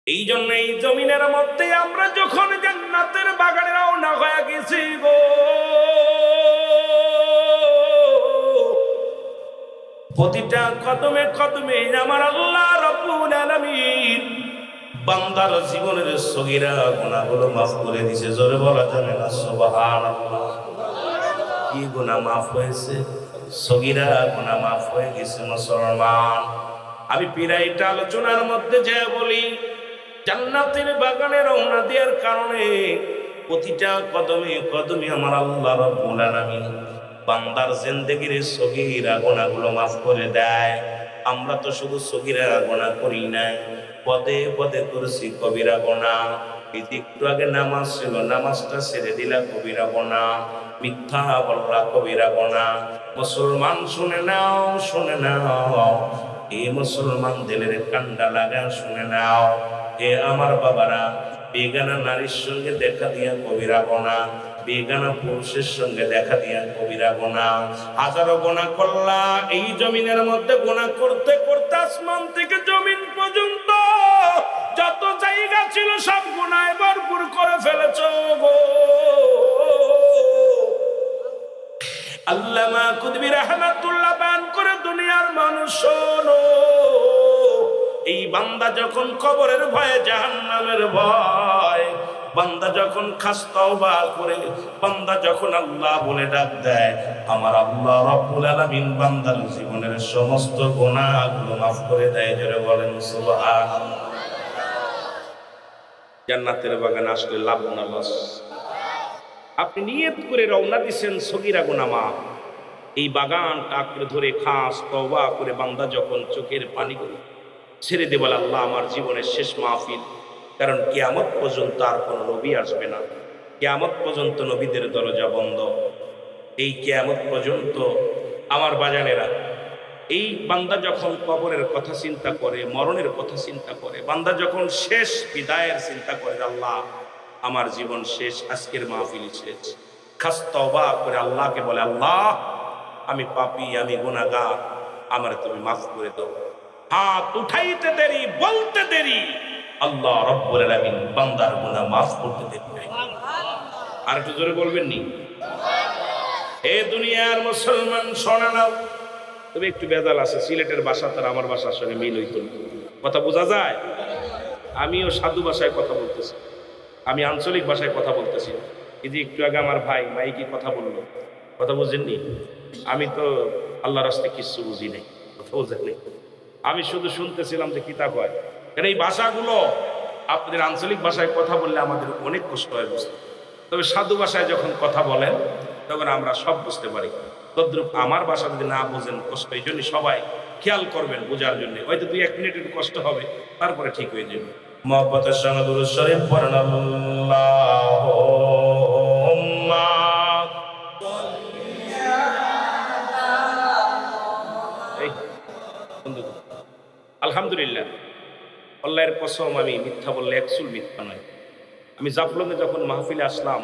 এই জন্য এই জমিনের মধ্যে আমরা যখন জান্নাতের বাগানে রওনা হয়ে গেছি গো, প্রতিটা কদমে কদমে আমার আল্লাহ রাব্বুল আলামিন বান্দার জীবনের সগীরা গুনাহগুলো মাফ করে দিয়েছে। জোরে বলা যাবে না সুবহানাল্লাহ। কি গুনাহ মাফ হয়েছে? সগীরা গুনাহ মাফ হয়ে গেছে মুসলমান। আমি পিরাইটা আলোচনার মধ্যে যে বলি, জান্নাতের বাগানে রওনা দেওয়ার কারণে প্রতিটা কদমে কদমে আমার আল্লাহ রাব্বুল আলামিন বান্দার জিন্দেগির সগীরা গুনাহগুলো মাফ করে দেয়। আমরা তো শুধু সগীরা গুনাহ করি না, পদে পদে করেছি কবিরা গুনাহ। একটু আগে নামাজ ছিল, নামাজটা ছেড়ে দিলা কবিরা গুনাহ, মিথ্যা বললা কবিরা গুনাহ। মুসলমান শুনে নাও, শুনে নাও, এ মুসলমান দিলের কান্ডা লাগা শুনে নাও। এ আমার বাবারা, বেগানা নারীর সঙ্গে দেখা দিয়া কবিরা গুনাহ, বেগানা পুরুষের সঙ্গে দেখা দিয়া কবিরা গুনাহ। হাজারো গুনাহ করলা এই জমিনের মধ্যে, গুনাহ করতে করতে আসমান থেকে জমিন পর্যন্ত যত জায়গা ছিল সব গুনাহে ভরপুর করে ফেলেছ গো। আল্লামা কুতুবী রাহমাতুল্লাহ বায়ান করে, দুনিয়ার মানুষ শোনো, এই বান্দা যখন কবরের ভয়ে, জাহান্নামের ভয়, বান্দা যখন খাস তওবা করে, বান্দা যখন আল্লাহ বলে ডাক দেয়, আমার আল্লাহ রাব্বুল আলামিন বান্দার জীবনের সমস্ত গুনাহগুলো মাফ করে দেয়। জোরে বলেন সুবহানাল্লাহ। জান্নাতের বাগানে আসলে লাভ না লস? আপনি নিয়ত করে রওনা দিছেন সগীরা গুনাহ মাফ, এই বাগানটা আঁকড়ে ধরে খাস তওবা করে বান্দা যখন চোখের পানিগুলো ছেড়ে দে, বলে আল্লাহ আমার জীবনের শেষ মাহফিল, কারণ কিয়ামত পর্যন্ত আর কোনো নবী আসবে না, কিয়ামত পর্যন্ত নবীদের দরজা বন্ধ। এই কিয়ামত পর্যন্ত আমার বাজানেরা, এই বান্দা যখন কবরের কথা চিন্তা করে, মরণের কথা চিন্তা করে, বান্দা যখন শেষ বিদায়ের চিন্তা করে, আল্লাহ আমার জীবন শেষ, আজকের মাহফিল শেষ, খাস তওবা করে আল্লাহকে বলে, আল্লাহ আমি পাপী, আমি গুনাহগার, আমার তুমি মাফ করে দাও। হাত উঠাইতে দেরি, বলতে দেরি, আল্লাহ রাব্বুল আলামিন বান্দার গুনাহ মাফ করতে দেরি নাই। আর একটু জোরে বলবেন নি? এ দুনিয়ার মুসলমান শোনা নাও, তবে একটু বেজাল আছে, সিলেটের ভাষা তার আমার ভাষার সঙ্গে মিল হইতো না, কথা বোঝা যায়। আমিও সাধু ভাষায় কথা বলতেছি, আমি আঞ্চলিক ভাষায় কথা বলতেছি। এই যে একটু আগে আমার ভাই মাইকে কথা বললো, কথা বুঝেননি? আমি তো আল্লাহ রাস্তায় কিচ্ছু বুঝি নাই, কথা বুঝেননি? আমি শুধু শুনতেছিলাম যে কিতাব হয়। কারণ এই ভাষাগুলো আপনাদের আঞ্চলিক ভাষায় কথা বললে আমাদের অনেক কষ্ট হয় বুঝতে, তবে সাধু ভাষায় যখন কথা বলেন তখন আমরা সব বুঝতে পারি। তদ্রুপ আমার ভাষা যদি না বোঝেন কষ্ট, এই জন্য সবাই খেয়াল করবেন বোঝার জন্য। হয়তো 2-1 মিনিট একটু কষ্ট হবে, তারপরে ঠিক হয়ে যাবে। মহব্বতের সঙ্গে দুরূদ শরীফ পড়েন, আল্লাহুম্মা আলহামদুলিল্লাহ। আল্লাহর কসম, আমি মিথ্যা বললে একচুল মিথ্যা নয়। আমি জাফলংয়ে যখন মাহফিলে আসলাম,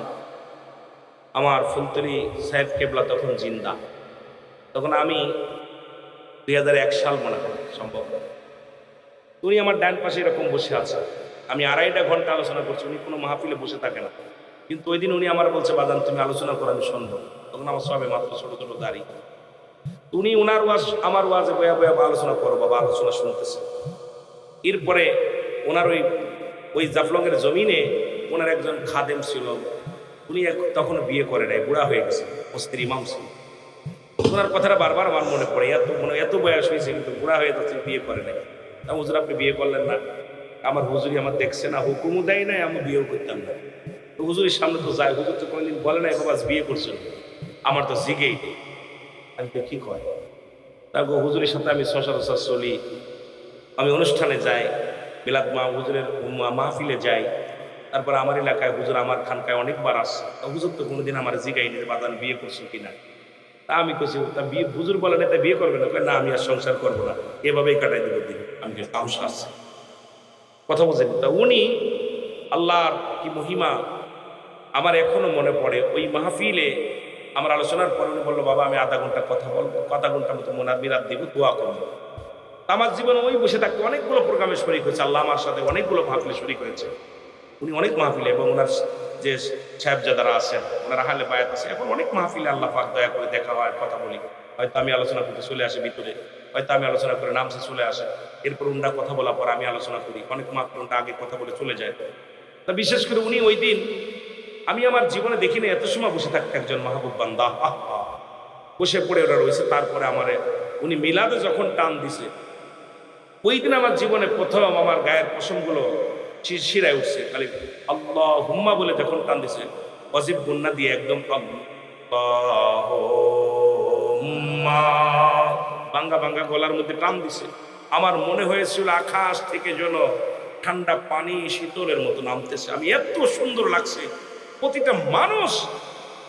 আমার ফুলতলি সাহেব কেবলা তখন জিন্দা, তখন আমি 2001 সাল মনে হয় সম্ভব। উনি আমার ডান পাশে এরকম বসে আছে, আমি 2.5 ঘন্টা আলোচনা করছি, উনি কোনো মাহফিলে বসে থাকে না, কিন্তু ওই দিন উনি আমার বলছে, বাদান তুমি আলোচনা করো, আমি শুনবো। তখন আমার সবে মাত্র ছোট ছোট দাড়ি, উনি ওনার ওয়াজ আমার ওয়াজে বয়া বয়া আলোচনা করো বাবা, আলোচনা শুনতেছে। এরপরে ওনার ওই জাফলংয়ের জমিনে ওনার একজন খাদেম ছিল, উনি তখন বিয়ে করে নাই, বুড়া হয়ে গেছে, ও স্ত্রী ইমাম ছিল। ওনার কথাটা বারবার আমার মনে পড়ে, এত বয়স হয়েছে কিন্তু বুড়া হয়ে যাচ্ছে, বিয়ে করে নাই। তা হুজুর আপনি বিয়ে করলেন না? আমার হুজুরি আমার দেখছে না, হুকুমও দেয় নাই, আমি বিয়েও করতাম না। তো হুজুরের সামনে তো যায়, হুজুর তো কোনোদিন বলে নাই বাবা বিয়ে করছেন, আমার তো জিগেই নেই। আমি তো কি কয়, তারপর হুজুরের সাথে আমি সচরাচর চলি, আমি অনুষ্ঠানে যাই, মিলাদ হুজুরের মাহফিলে যাই। তারপর আমার এলাকায় হুজুর আমার খানকায় অনেকবার আসছে, হুজুর তো কোনোদিন আমার জিগাইনি বাদান বিয়ে করছো কিনা। তা আমি কছি, তা বিয়ে হুজুর বলে না, তা বিয়ে করবে না? না আমি আর সংসার করবো না, এভাবেই কাটাই দেবো দিন। আমি তামসা আছে, কথা বলছেন। তা উনি, আল্লাহর কি মহিমা আমার এখনো মনে পড়ে, ওই মাহফিলে আমার আলোচনার পর উনি বললো, বাবা আমি আধা ঘন্টা কথা বলবো, আধা ঘন্টার মতো মিলাদ দিব, দোয়া করবো। আমার জীবনে ওই বসে থাকতে অনেকগুলো প্রোগ্রামে শরিক হয়েছে, আল্লাহ আমার সাথে অনেকগুলো মাহফিলে শরিক হয়েছে। উনি অনেক মাহফিলে, এবং ওনার যে সাহেবজাদারা আছেন, ওনার আহলে বায়াত আছে, এখন অনেক মাহফিলে আল্লাহ পাক দয়া করে দেখা হয়, কথা বলি। হয়তো আমি আলোচনা করতে চলে আসি ভিতরে, হয়তো আমি আলোচনা করে নামছে চলে আসে, এরপর উনরা কথা বলার পর আমি আলোচনা করি। অনেক মাহফিল উনরা আগে কথা বলে চলে যায়। তা বিশেষ করে উনি ওই দিন, আমি আমার জীবনে দেখিনি এত সময় বসে থাকতে একজন মাহবুব বান্দা। বসে পড়ে ওরা রয়েছে। তারপরে আমারে উনি মিলাদে যখন টান দিছে, ওই দিন আমার জীবনে প্রথম আমার গায়ের পশমগুলো শিরশিরায় উঠছে। খালি আল্লাহ হুম্মা বলে যখন টান দিছে, অজিব গুন্না দিয়ে একদম আল্লাহুম্মা বাঙ্গা বাঙ্গা গলার মধ্যে টান দিছে। আমার মনে হয়েছিল আকাশ থেকে যেন ঠান্ডা পানি শীতলের মতো নামতেছে। আমি এত সুন্দর লাগছে। প্রতিটা মানুষ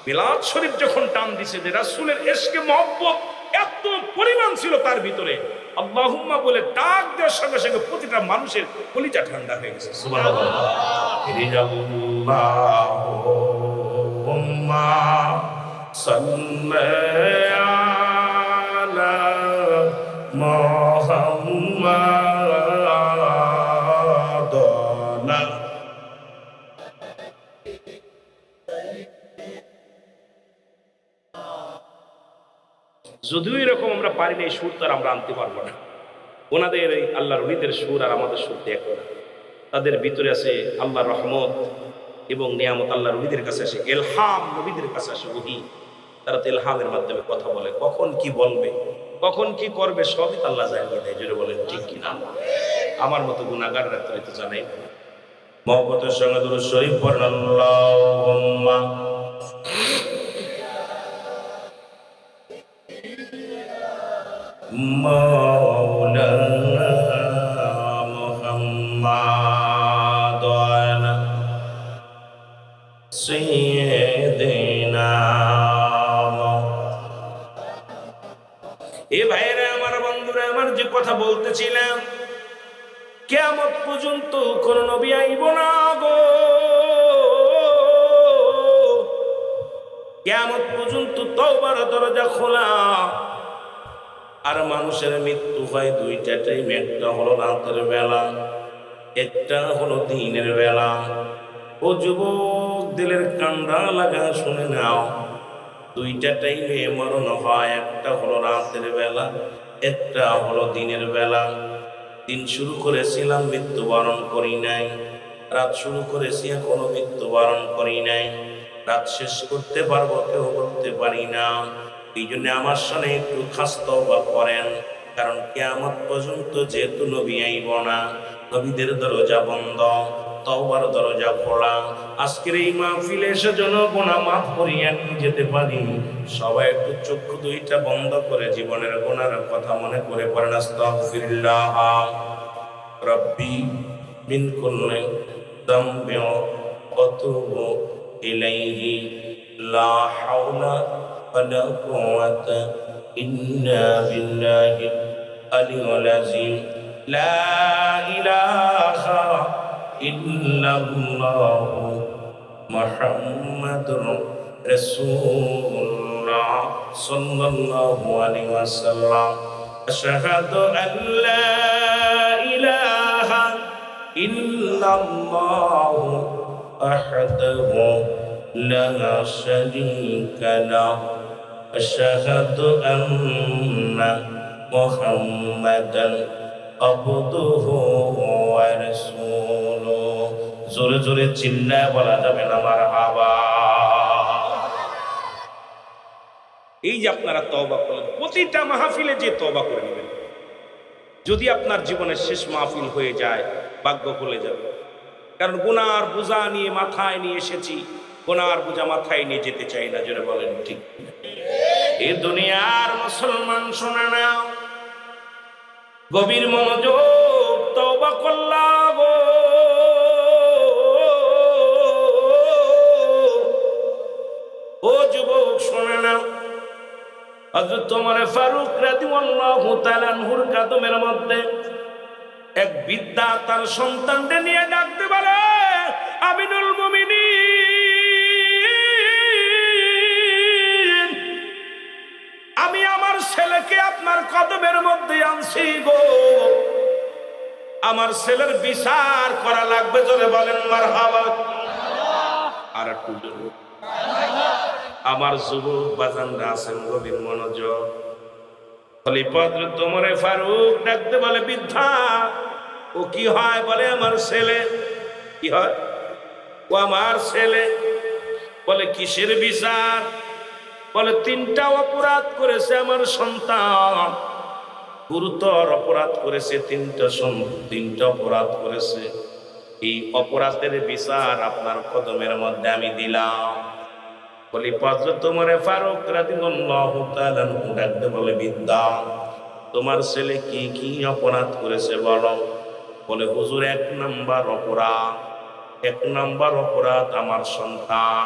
মিলাদ শরীফ যখন টান দিছে, যে রাসূলের ইশকে মহব্বত এত পরিমাণ ছিল তার ভিতরে, আল্লাহুম্মা বলে ডাক দেওয়ার সঙ্গে সঙ্গে প্রতিটা মানুষের কলিজা ঠান্ডা হয়ে গেছে। সুবহানাল্লাহ। আল্লাহুম্মা সাল্লি আলা মুহাম্মাদ। যদিও এরকম আমরা পারি না, এই সুর তার আমরা আনতে পারবো না। ওনাদের এই আল্লাহর ওলিদের সুর আর আমাদের সুর এক না। তাদের ভিতরে আছে আল্লাহর রহমত এবং নিয়ামত। আল্লাহর ওলিদের কাছে আসে ইলহাম, নবীদের কাছে আসে ওহী। তারা তো ইলহামের মাধ্যমে কথা বলে। কখন কি বলবে, কখন কি করবে, সবই তো আল্লাহ জানিয়ে দেয়। জোরে বলেন ঠিক কিনা? আমার মতো গুনাহগাররা তো হয়তো জানাই না। মহব্বতের সঙ্গে দুরূদ শরীফ পড়েন। আল্লাহুম্মা মাওলানা মুহাম্মাদান সাইয়্যিদিনা। এ ভাইরা আমার, বন্ধুরা আমার, যে কথা বলতেছিলাম, কিয়ামত পর্যন্ত কোন নবী আইব না গো। কিয়ামত পর্যন্ত তওবার দরজা খোলা। আর মানুষের মৃত্যু হয় দুইটা টাইম, একটা হলো রাতের বেলা, একটা হলো দিনের বেলা। ও যুবক, দিলের কান্ডা লাগা শুনে নাও, দুইটা টাইমে মরণ হয়। একটা হলো রাতের বেলা, একটা হলো দিনের বেলা। দিন শুরু করেছিলাম, মৃত্যুবরণ করি নাই। রাত শুরু করেছি, এখনো মৃত্যুবরণ করি নাই। রাত শেষ করতে পারবো কেউ করতে পারি না। এই জন্য আমার সামনে একটু খাস তওবা করেন, কারণ কিয়ামত পর্যন্ত যেহেতু নবী আইব না, নবীদের দরজা বন্ধ, তওবার দরজা খোলা। আজকের এই মাহফিলে এসে যেন গুনাহ মাফ করিয়া নিয়ে যেতে পারি। সবাই একটু চক্ষু দুইটা বন্ধ করে জীবনের গুনাহের কথা মনে করে পড়েন, আস্তাগফিরুল্লাহ রাব্বি মিন কুল্লি যামবি ওয়া তুবু ইলাইহি লা হাওলা ওয়ালা কুওয়াতা ইল্লা বিল্লাহিল আলিয়্যিল আযীম। লা ইলাহা ইল্লাল্লাহু মুহাম্মাদুর রাসূলুল্লাহ সাল্লাল্লাহু আলাইহি ওয়াসাল্লাম। আশহাদু আল্লা ইলাহা ইল্লাল্লাহু ওয়াহদাহু লা শারীকা লাহু। আশহাদু আন্না মুহাম্মাদান আবদুহু ওয়া রাসূলুহু। জোরে জোরে চিল্লায় বলা যাবে না মারহাবা। এই যে আপনারা তওবা করলেন, প্রতিটা মাহফিলে যে তওবা করে নেবেন। যদি আপনার জীবনের শেষ মাহফিল হয়ে যায়, ভাগ্য খুলে যাবে। কারণ গুনার বোঝা নিয়ে মাথায় নিয়ে এসেছি, গুনার বোঝা মাথায় নিয়ে যেতে চাই না। জোরে বলেন ঠিক। এই দুনিয়ার মুসলমান শোনা নাও, গভীর মনোযোগ, তওবা করলাম ও যুবক, শোনা নাও। হযরত ওমর ফারুক রাদিয়াল্লাহু তাআলা আনহুর কদমের মধ্যে এক বৃদ্ধা তার সন্তানকে নিয়ে ডাকতে বলে, আমিনুল মুমিনিন, আমি আমার ছেলেকে আপনার কদমের মধ্যে আনছি গো। আমার ছেলের বিচার করা লাগবে, জোরে বলেন মারহাবা। আর একটু জোরে। আমার যুবক বাজানরা আছেন, গভীর মনোযোগ। খলিফা হযরত ওমর ফারুক ডাকতে বলে, বৃদ্ধা ও কি হয়? বলে আমার ছেলে। কি হয়? ও আমার ছেলে। বলে কিসের বিচার? বলে তিনটা অপরাধ করেছে আমার সন্তান, গুরুতর অপরাধ করেছে, তিনটা অপরাধ করেছে। এই অপরাধের বিচার আপনার কদমের মধ্যে আমি দিলাম। খলিফা হযরত ওমর ফারুক রাদিয়াল্লাহু তাআলা আনহু ডাকতে বলে, বৃদ্ধা তোমার ছেলে কি কি অপরাধ করেছে বলো। বলে হুজুর, এক নাম্বার অপরাধ আমার সন্তান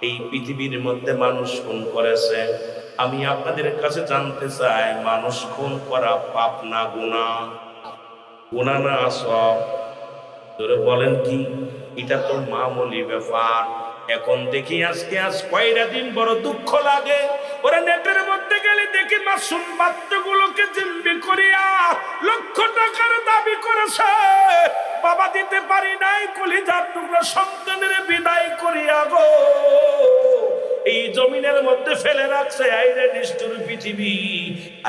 এই পৃথিবীর মধ্যে মানুষ খুন করেছে। আমি আপনাদের কাছে জানতে চাই, মানুষ খুন করা পাপ না গুনাহ? গুনাহ না সব? ধরে বলেন কি? এটা তো মামুলি ব্যাপার। এখন দেখি আজ কয়টা দিন বড় দুঃখ লাগে। ওরা নেটের মধ্যে গেলে দেখি মাসুম বাচ্চাগুলোকে জিম্মি করিয়া লক্ষ টাকার দাবি করেছে, বাবা দিতে পারি নাই, কলিজার টুকরা সন্তানের বিদায় করিয়া গো এই জমিনের মধ্যে ফেলে রাখছে। আইরে নিষ্ঠুর পৃথিবী,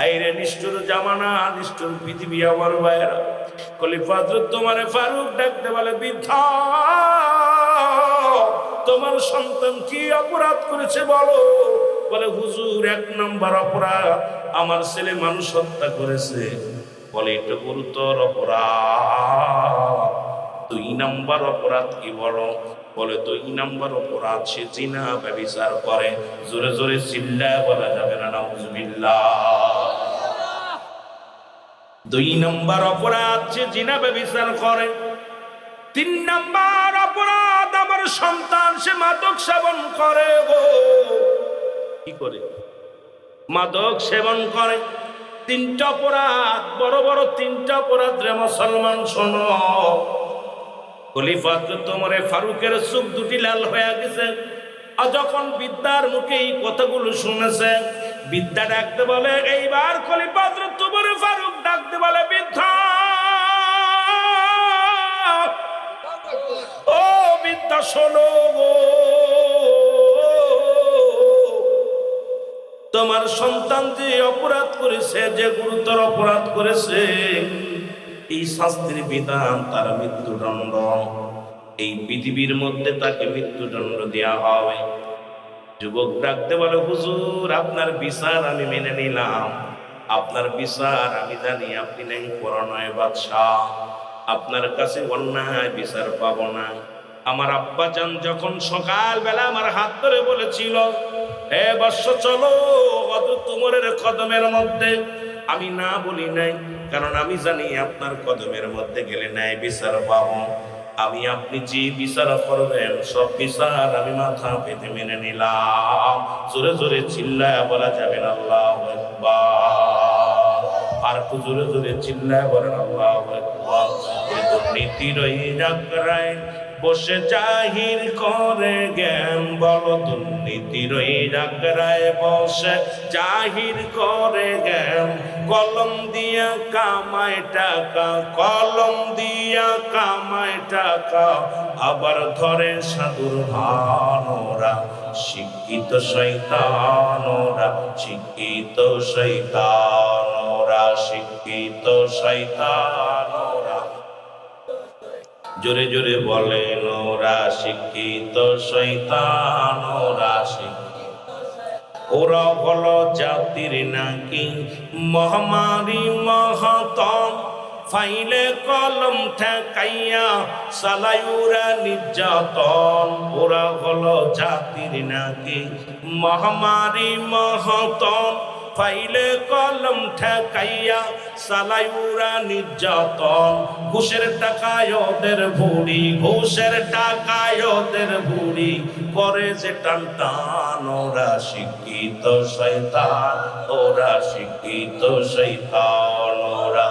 আইরে নিষ্ঠুর জামানা, নিষ্ঠুর পৃথিবী। আমার ভাইয়েরা, খলিফা হযরত ওমর ফারুক ডাকতে বলে, বৃদ্ধা তোমার সন্তান কি অপরাধ করেছে বলো। বলে হুজুর, এক নাম্বার অপরাধ আমার ছেলে মানুষ হত্যা করেছে। বলে এটা গুরুতর অপরাধ। 2 নাম্বার অপরাধ কি বলো। বলে 2 নাম্বার অপরাধ সে জিনা ব্যভিচার করে। জোরে জোরে চিল্লায় বলা যাবে না নাউজুবিল্লাহ। 2 নাম্বার অপরাধ সে জিনা ব্যভিচার করে। 3 নাম্বার অপরাধ আমার সন্তান সে মাদক সেবন করে গো। কি করে? মাদক সেবন করে। 3টা অপরাধ, বড় বড় 3টা অপরাধ রে মুসলমান শোনো। খলিফা হযরত ওমর ফারুকের চোখ দুটি লাল হয়ে গেছে। আর যখন বিদ্যার মুখে এই কথাগুলো শুনেছে, বিদ্যা ডাকতে বলে, এইবার খলিফা হযরত ওমর ফারুক ডাকতে বলে, বিদ্যা ও বিদ্যা শোনো গো, তোমার সন্তান যে অপরাধ করেছে, যে গুরুতর অপরাধ করেছে, এই শাস্তির বিধান তার মৃত্যুদণ্ড। এই পৃথিবীর মধ্যে তাকে মৃত্যুদণ্ড দেওয়া হবে। যুবক ডাকতে বলে, হুজুর আপনার বিচার আমি মেনে নিলাম, আপনার বিচার আমি জানি আপনি নাই পরানয় বাদশাহ, আপনার কাছে অন্যায় বিচার পাবো না। আমার আব্বাজান যখন সকালবেলা আমার হাত ধরে বলেছিল, হে বৎস চলো হযরত ওমরের কদমের মধ্যে, আমি না বলি নাই, কারণ আমি জানি আপনার কদমের মধ্যে গেলে ন্যায় বিচার পাবো। আমি আপনি যে বিচার করবেন সব বিচার আমি মাথা পেতে মেনে নিলাম। জোরে জোরে চিল্লায় বলা যাবে না আল্লাহু আকবার। আর একটু জোরে জোরে চিল্লায় বলেন আল্লাহু আকবার। দুর্নীতির ওই জায়গায় বসে জাহির করে জ্ঞান, বলো দুর্নীতির ওই জায়গায় বসে জাহির করে জ্ঞান। কলম দিয়া কামায় টাকা, কলম দিয়া কামায় টাকা, আবার ধরে সাধুর ভানোরা। শিক্ষিত শয়তানোরা, শিক্ষিত শয়তানোরা, শিক্ষিত শয়তানোরা। জোরে জোরে বলেন ওরা শিক্ষিত শয়তান, ওরা শিক্ষিত। ওরা বলো জাতির নাকি মহামারী মহাতম, ফাইলে কলম ঠেকাইয়া সালাইউরা নির্যাতন। ওরা হলো জাতির নাকি মহামারী মহাতম, ফাইলে কলম ঠেকাইয়া সালাইউরা নির্যাতন। ঘুষের টাকায় ওদের ভুড়ি, ঘুষের টাকায় ওদের ভুড়ি করে যে টান টান। ওরা শিক্ষিত শয়তান, ওরা শিক্ষিত শয়তান, ওরা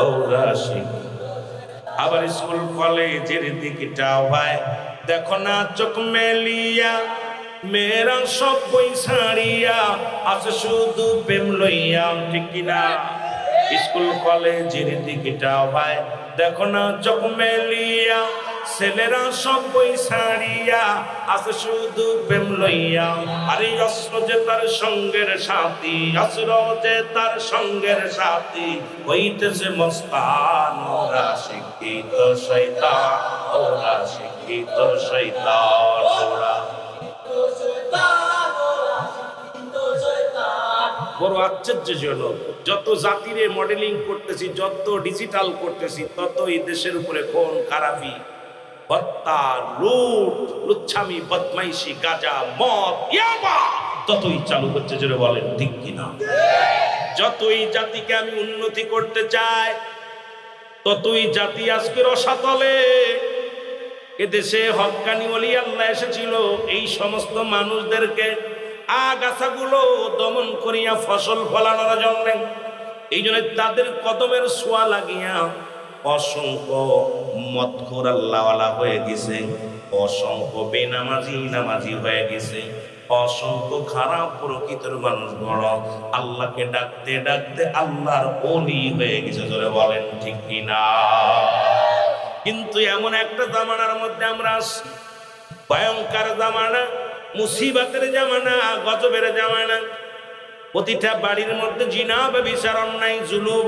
ওরা শিক্ষিত। আবার স্কুল কলেজের দিকটা ভাই দেখো না চোখ মেলিয়া, মেয়েরা সব বই ছাড়িয়া আছে শুধু প্রেম লইয়া, ঠিক কিনা? স্কুল কলেজের দিকটাও ভাই দেখো না চোখ মেলিয়া, ছেলেরা সব বই ছাড়িয়া আছে শুধু প্রেম লইয়া। আরে অস্ত্র যে তার সঙ্গের সাথী, অস্ত্র যে তার সঙ্গের সাথী, হইতেছে মস্তান। ওরা শিক্ষিত শয়তান, ওরা শিক্ষিত শয়তান, ওরা বড় আশ্চর্যজনক। যত জাতিরে মডেলিং করতেছি, যত ডিজিটাল করতেছি, তত এই দেশের উপরে খুন খারাপি, হত্যা, লুট, লুচ্ছামি, বদমাইশি, গাঁজা, মদ, ইয়াবা ততই চালু হচ্ছে। জোরে বলেন ঠিক কিনা? যতই জাতিকে আমি উন্নতি করতে চাই, ততই জাতি আজকে রসাতলে। এদেশে হক্কানি ওলি আল্লাহ এসেছিল এই সমস্ত মানুষদেরকে আগাছাগুলো দমন করিয়া ফসল ফলানোর জন্য। এই জন্য তাদের কদমের ছোঁয়া লাগিয়া অসংখ্য মদখোর আল্লাহওয়ালা হয়ে গেছে, অসংখ্য বেনামাজি নামাজি হয়ে গেছে, অসংখ্য খারাপ প্রকৃতির মানুষ বড় আল্লাহকে ডাকতে ডাকতে আল্লাহর ওলি হয়ে গেছে। জোরে বলেন ঠিক কিনা? কিন্তু এমন একটা জামানার মধ্যে আমরা আছি, ভয়ঙ্কর জামানা, মুসিবতের জামানা, গজবের জামানা। প্রতিটা বাড়ির মধ্যে জিনা ব্যভিচার, অন্যায়, জুলুম,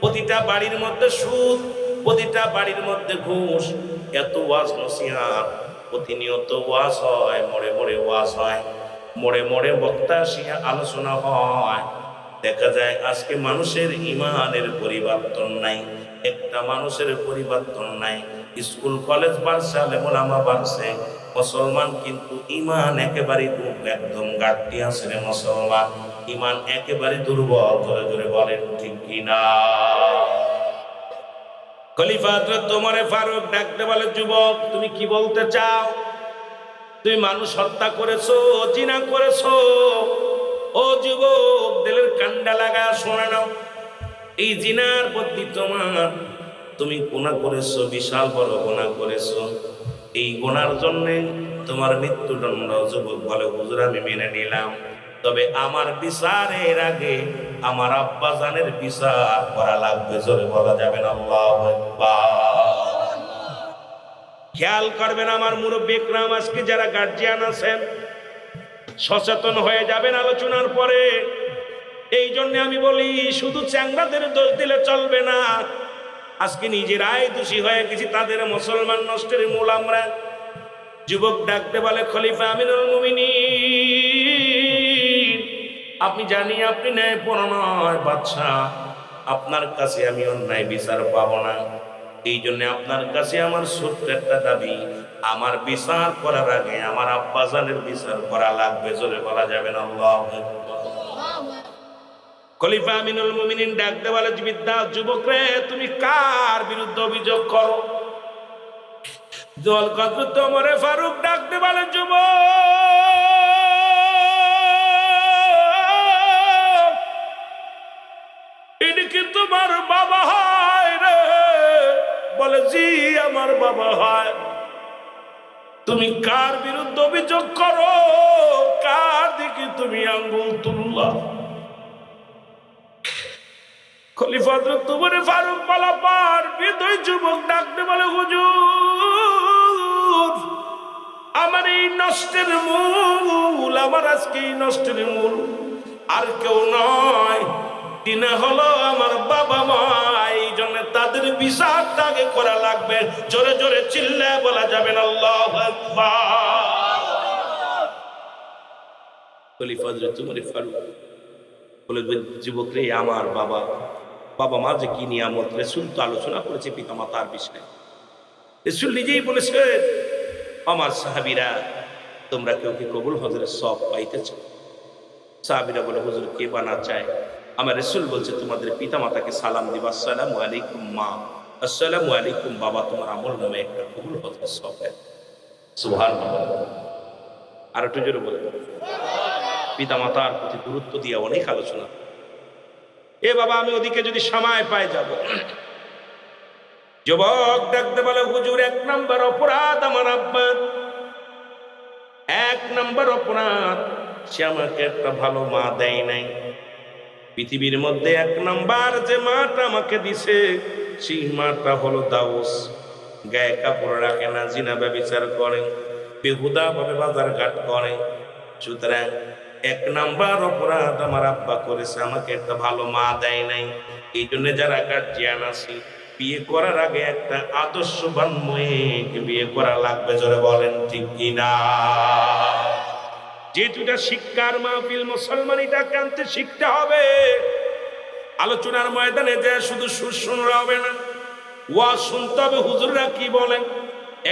প্রতিটা বাড়ির মধ্যে সুদ, প্রতিটা বাড়ির মধ্যে ঘুষ। এত ওয়াজ নসিহত, প্রতিনিয়ত ওয়াজ হয়, মোড়ে মোড়ে ওয়াজ হয়, মোড়ে মোড়ে বক্তা আসিয়া আলোচনা হয়। দেখা যায় আজকে মানুষের ইমানের পরিবর্তন নাই, একটা মানুষের পরিবর্তন নাই। স্কুল কলেজ বাড়ছে, আলেম ওলামা বাড়ছে, মুসলমান কিন্তু ইমান একেবারে একদম ঘাটতি আছে রে মুসলমান, ইমান একেবারে দুর্বল। জোরে জোরে বলেন ঠিক কিনা? খলিফা হযরত ওমর ফারুক ডাকতে বলে, যুবক তুমি কি বলতে চাও? তুমি মানুষ হত্যা করেছো, জিনা করেছো। ও যুবক, দিলের কান্ডা লাগা শোনা নাও। এই জিনার প্রতি তুমি গুনাহ করেছো, বিশাল বড় গুনাহ করেছো। এই গুনার জন্য তোমার মৃত্যুদণ্ড। যুবক বলে, হুজুর আমি মেনে নিলাম, তবে আমার বিচারের আগে আমার আব্বা জানের বিচার করা লাগবে। জোরে বলা যাবে না আল্লাহু আকবার। খেয়াল করবেন আমার মুরব্বি ইকরাম, আজকে যারা গার্জিয়ান আছেন সচেতন হয়ে যাবেন আলোচনার পরে। এই জন্য আমি বলি, শুধু চ্যাংরাদের দোষ দিলে চলবে না। আজকে নিজেরাই দোষী হয়ে গেছি, তাদের মুসলমান নষ্টের মূল আমরা। যুবক ডাকতে বলে, খলিফা আমিরুল মুমিনিন, আপনি জানি আপনি ন্যায়পূর্ণ নয় বাদশাহ, আপনার কাছে আমি অন্যায় বিচার পাবো না। এই জন্য আপনার কাছে আমার ছোট্ট একটা দাবি, আমার বিচার করার আগে আমার আব্বাজানের বিচার করা লাগবে। জোরে বলা যাবে না আল্লাহু আকবার। খলিফা আমিনুল মুমিনিন ডাকতে বলে, যুবকরে তুমি কার বিরুদ্ধে অভিযোগ করো? জল হযরত ওমর ফারুক ডাকতে বলে, যুবক এটা কি তোমার বাবা হয় রে? বলে, জি আমার বাবা হয়। তুমি কার বিরুদ্ধে অভিযোগ করো? কার দিকে তুমি আঙ্গুল তুললা? খলিফা হযরত ওমর ফারুক বলা পার বিদয় যুবক ডাকতে বলে, হুজুর আমার এই নষ্টের মূল, আমার আজকে এই নষ্টের মূল আর কেউ নয়, দিনে হলো আমার বাবা মা। এই জন্য তাদের বিচারটা আগে করা লাগবে। জোরে জোরে চিল্লায় বলা যাবে না আল্লাহু আকবার। খলিফা হযরত ওমর ফারুক বলে, যুবক রে, আমার বাবা মা যে কি নিয়ামত, রাসূল তো আলোচনা করেছে পিতা মাতার বিষয়ে। রাসূল নিজেই বলেছে, আমার সাহাবীরা তোমরা কেউ কি কবুল হজরের সব পাইতেছ? সাহাবীরা বলে, হুজুর কে বানা চায়? আমার রাসূল বলছে, তোমাদের পিতা মাতাকে সালাম দিবা, আসসালামু আলাইকুম মা, আসসালামু আলাইকুম বাবা, তোমার আমল নামে একটা কবুল হজরের সব। সুবহানাল্লাহ। আর একটু জোরে বলে, পিতা মাতার প্রতি গুরুত্ব দিয়ে অনেক আলোচনা। এ বাবা, আমি ওদিকে যদি সময় পাই যাব। যুবক ডাকতে বলে, হুজুর এক নাম্বার অপরাধ আমার আব্বা, এক নাম্বার অপরাধ সে আমাকে একটা ভালো মা দেয় নাই, পৃথিবীর মধ্যে এক নাম্বার যে মাটা আমাকে দিছে সেই মাটা হলো দাউস। গায়ে কাপড় রাখে না, জিনা ব্যভিচার করে, বেহুদা ভাবে বাজার ঘাট করে। সুতরাং এক নাম্বার অপরাধ আমার আব্বা করেছে, আমাকে একটা ভালো মা দেয় নাই। এই জন্য যারা গার্জিয়ান আছি, বিয়ে করার আগে একটা আদর্শবান মেয়েকে বিয়ে করা লাগবে। জোরে বলেন ঠিক কিনা? যেহেতু এটা শিক্ষার মাহফিল, মুসলমান এটা কানতে শিখতে হবে। আলোচনার ময়দানে যে শুধু সুর শুনলে হবে না, ওয়াজ শুনতে হবে হুজুররা কি বলেন।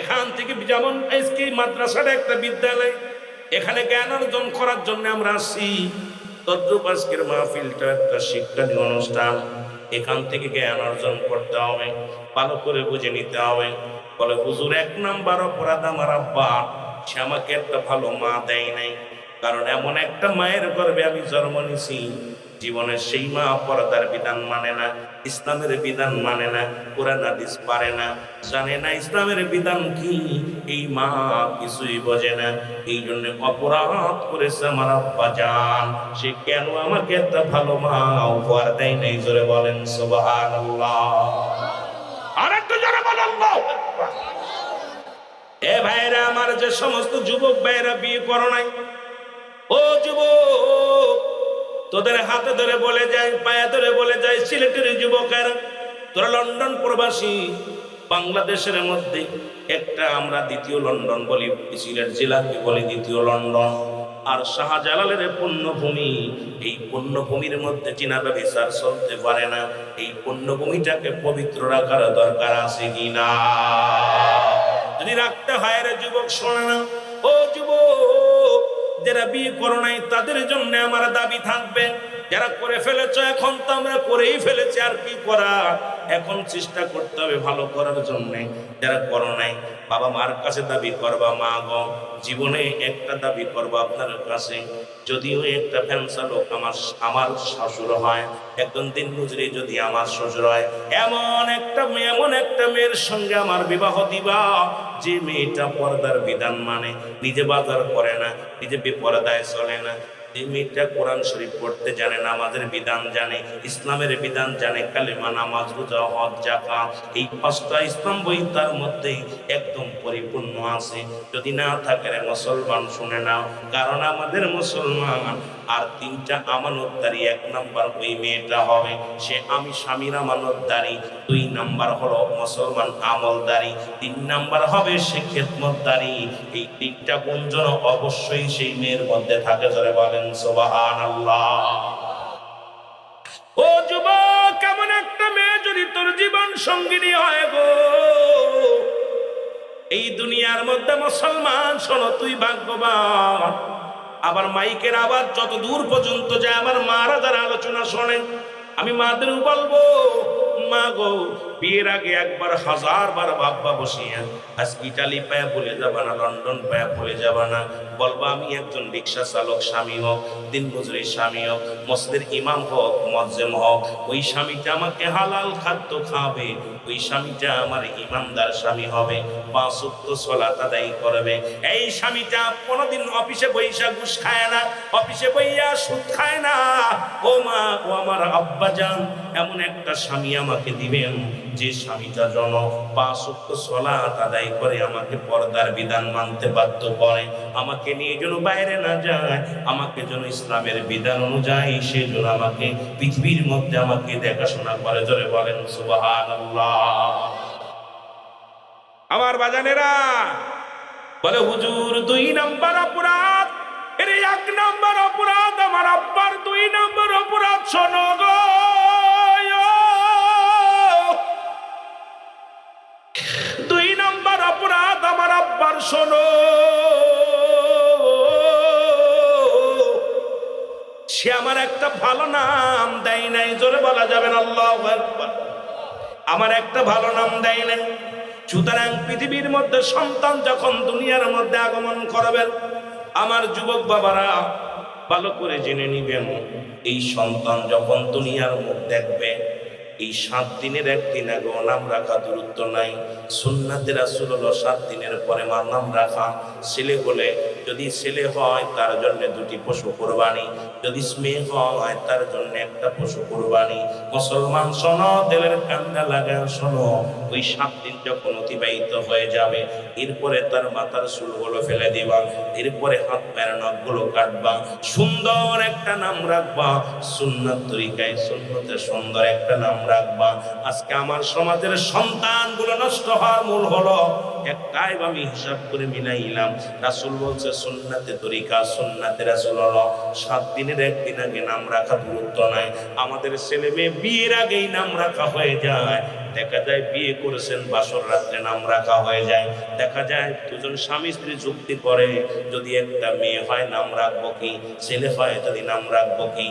এখান থেকে যেমন আজকে মাদ্রাসাটা একটা বিদ্যালয়, এখানে জ্ঞান অর্জন করার জন্য আমরা আসি, তদ্রুপ আজকের মাহফিলটা একটা শিক্ষণীয় অনুষ্ঠান। এখান থেকে জ্ঞান অর্জন করতে হবে, ভালো করে বুঝে নিতে হবে। বলে হুজুর এক নাম্বার অপরাধ আমার আব্বা, সে আমাকে একটা ভালো মা দেয় নাই। কারণ এমন একটা মায়ের গর্ভে আমি জন্ম নিছি, জীবনের সেই মা পর্দার বিধান মানে না, ইসলামের বিধান মানে না, কোরআন হাদিস পারে না, জানে না ইসলামের বিধান কি। এই মা কিছুই বোঝে না। এই জন্য অপরাধ করেছে আমার আব্বা জান। সে কেন আমাকে একটা ভালো মা উপহার দেয় নাই? জোরে বলেন সুবহানাল্লাহ। আর একটু জোরে বলেন আল্লাহু আকবার। এ ভাইরা আমার, যে সমস্ত যুবক ভাইরা বিয়ে করো নাই, ও যুবক, তোদের হাতে ধরে বলে যায়, পায়ে ধরে বলে যায়, সিলেটের যুবকেরা, তোরা লন্ডন প্রবাসী, বাংলাদেশের মধ্যে একটা আমরা দ্বিতীয় লন্ডন বলি, সিলেট জেলাকে বলি দ্বিতীয় লন্ডন। আর শাহজালালের পুণ্যভূমি, এই পুণ্যভূমির মধ্যে জিনা ব্যভিচার চলতে পারে না। এই পুণ্যভূমিটাকে পবিত্র রাখার দরকার আছে কিনা? যদি রাখতে হয় রে যুবক, শোনে না। ও যুবক, যারা বিয়ে করো নাই তাদের জন্য আমার দাবি থাকবে। যারা করে ফেলেছ, এখন তো আমরা করেই ফেলেছি, আর কি করা। এখন চেষ্টা করতে হবে ভালো করার জন্য। যারা করো নাই, বাবা মার কাছে দাবি করবা, মা গো জীবনে একটা দাবি করবা আপনার কাছে। যদিও একটা ফ্যানসা লোক আমার শ্বশুর হয়, একজন দিন মজুরি যদি আমার শ্বশুর হয়, এমন একটা মেয়ের সঙ্গে আমার বিবাহ দিবা, যে মেয়েটা পর্দার বিধান মানে, নিজে বাজার করে না, নিজে বেপরদায় চলে না, যে মেয়েটা কোরআন শরীফ পড়তে জানে, নামাজের বিধান জানে, ইসলামের বিধান জানে, কালেমা, নামাজ, রোজা, হজ, যাকাত, এই পাঁচটা ইসলাম বই তার মধ্যে একদম পরিপূর্ণ আছে। যদি না থাকে রে মুসলমান, শুনে নাও, কারণ আমাদের মুসলমান আর তিনটা আমানতদারি। এক নাম্বার ওই মেয়েটা হবে সে আমি স্বামীর আমানতদারি, দুই নাম্বার হলো মুসলমান আমলদারি, তিন নাম্বার হবে সে খেদমতদারি। এই তিনটা গুণ যেন অবশ্যই সেই মেয়ের মধ্যে থাকে। জোরে বলেন সুবহানাল্লাহ। ও যুবক, কেমন একটা মেয়ে যদি তোর জীবন সঙ্গিনী হয় গো, এই দুনিয়ার মধ্যে মুসলমান, শোনো তুই ভাগ্যবান। আবার মাইকের আওয়াজ যত দূর পর্যন্ত যায়, আমার মারা যারা আলোচনা শোনেন, আমি মাদেরও বলবো, মা গো বিয়ের আগে একবার 1000 বার বাবা বসিয়া, আজ ইটালি পায়া বলে যাবা না, লন্ডন পায়া বলে যাবা না, বলবা আমি একজন রিক্সা চালক স্বামী হোক, দিন মজুরি স্বামী হোক, মসজিদের ইমাম হোক, মুয়াজ্জিন হোক, ওই স্বামীটা আমাকে হালাল খাদ্য খাবে, ওই স্বামীটা আমার ইমানদার স্বামী হবে, 5 ওয়াক্ত সালাত আদায় করবে। এই স্বামীটা কোনোদিন অফিসে বইসা ঘুষ খায় না, অফিসে বইয়া সুদ খায় না। ও মা, ও আমার আব্বা জান, এমন একটা স্বামী আমাকে দিবেন যে স্বামীটা যেন 5 ওয়াক্ত সালাত আদায় করে, আমাকে পর্দার বিধান মানতে বাধ্য করে, আমাকে নিয়ে যেন বাইরে না যায়, আমাকে যেন ইসলামের বিধান অনুযায়ী সে যেন আমাকে পৃথিবীর মধ্যে আমাকে দেখাশোনা করে। জোরে বলেন সুবহানাল্লাহ। আমার বাজানেরা বলে, হুজুর 2 নাম্বার অপরাধ, এর 1 নাম্বার অপরাধ আমার আব্বার, 2 নাম্বার অপরাধ শোনো গো, 2 নাম্বার অপরাধ আমার আব্বার শোনো। সে আমার একটা ভালো নাম দেয় নাই। জোরে বলা যাবেন আল্লাহু আকবার। আমার একটা ভালো নাম দেয় নাই। সুতরাং পৃথিবীর মধ্যে সন্তান যখন দুনিয়ার মধ্যে আগমন করবেন, আমার যুবক বাবারা ভালো করে জেনে নিবেন, এই সন্তান যখন দুনিয়ার মুখ দেখবে, এই 7 দিনের একদিন আগে নাম রাখা দূরত্ব নাই। সুন্নাতে রাসূল হলো 7 দিনের পরে নাম রাখা। ছেলে হলে যদি ছেলে হয় তার জন্য দুটি পশু কোরবানি, যদি মেয়ে হয় তার জন্য একটা পশু কোরবানি। মুসলমান শোনো, দিলের কান্না লাগা শোনো, ওই 7 দিন যখন অতিবাহিত হয়ে যাবে, এরপরে তার মাথার চুলগুলো ফেলে দিবা, এরপরে হাত পায়ের নখগুলো কাটবা, সুন্দর একটা নাম রাখবা, সুন্নাত তরিকায় সুন্নতে সুন্দর একটা নাম রাখবা। আজকে আমার সমাজের সন্তানগুলো নষ্ট হওয়ার মূল হলো একটাই, আমি হিসাব করে মিলাইলাম, রাসূল বলছে সুন্নাতে তরিকা সুন্নাতে রাসূল হলো 7 দিনের একদিন আগে নাম রাখা গুরুত্ব নাই। আমাদের ছেলে মেয়ে বিয়ের আগেই নাম রাখা হয়ে যায়। দেখা যায় বিয়ে করেছেন, বাসর রাত্রে নাম রাখা হয়ে যায়। দেখা যায় দুজন স্বামী স্ত্রী যুক্তি করে, যদি একটা মেয়ে হয় নাম রাখবো কি, ছেলে হয় যদি নাম রাখবো কি।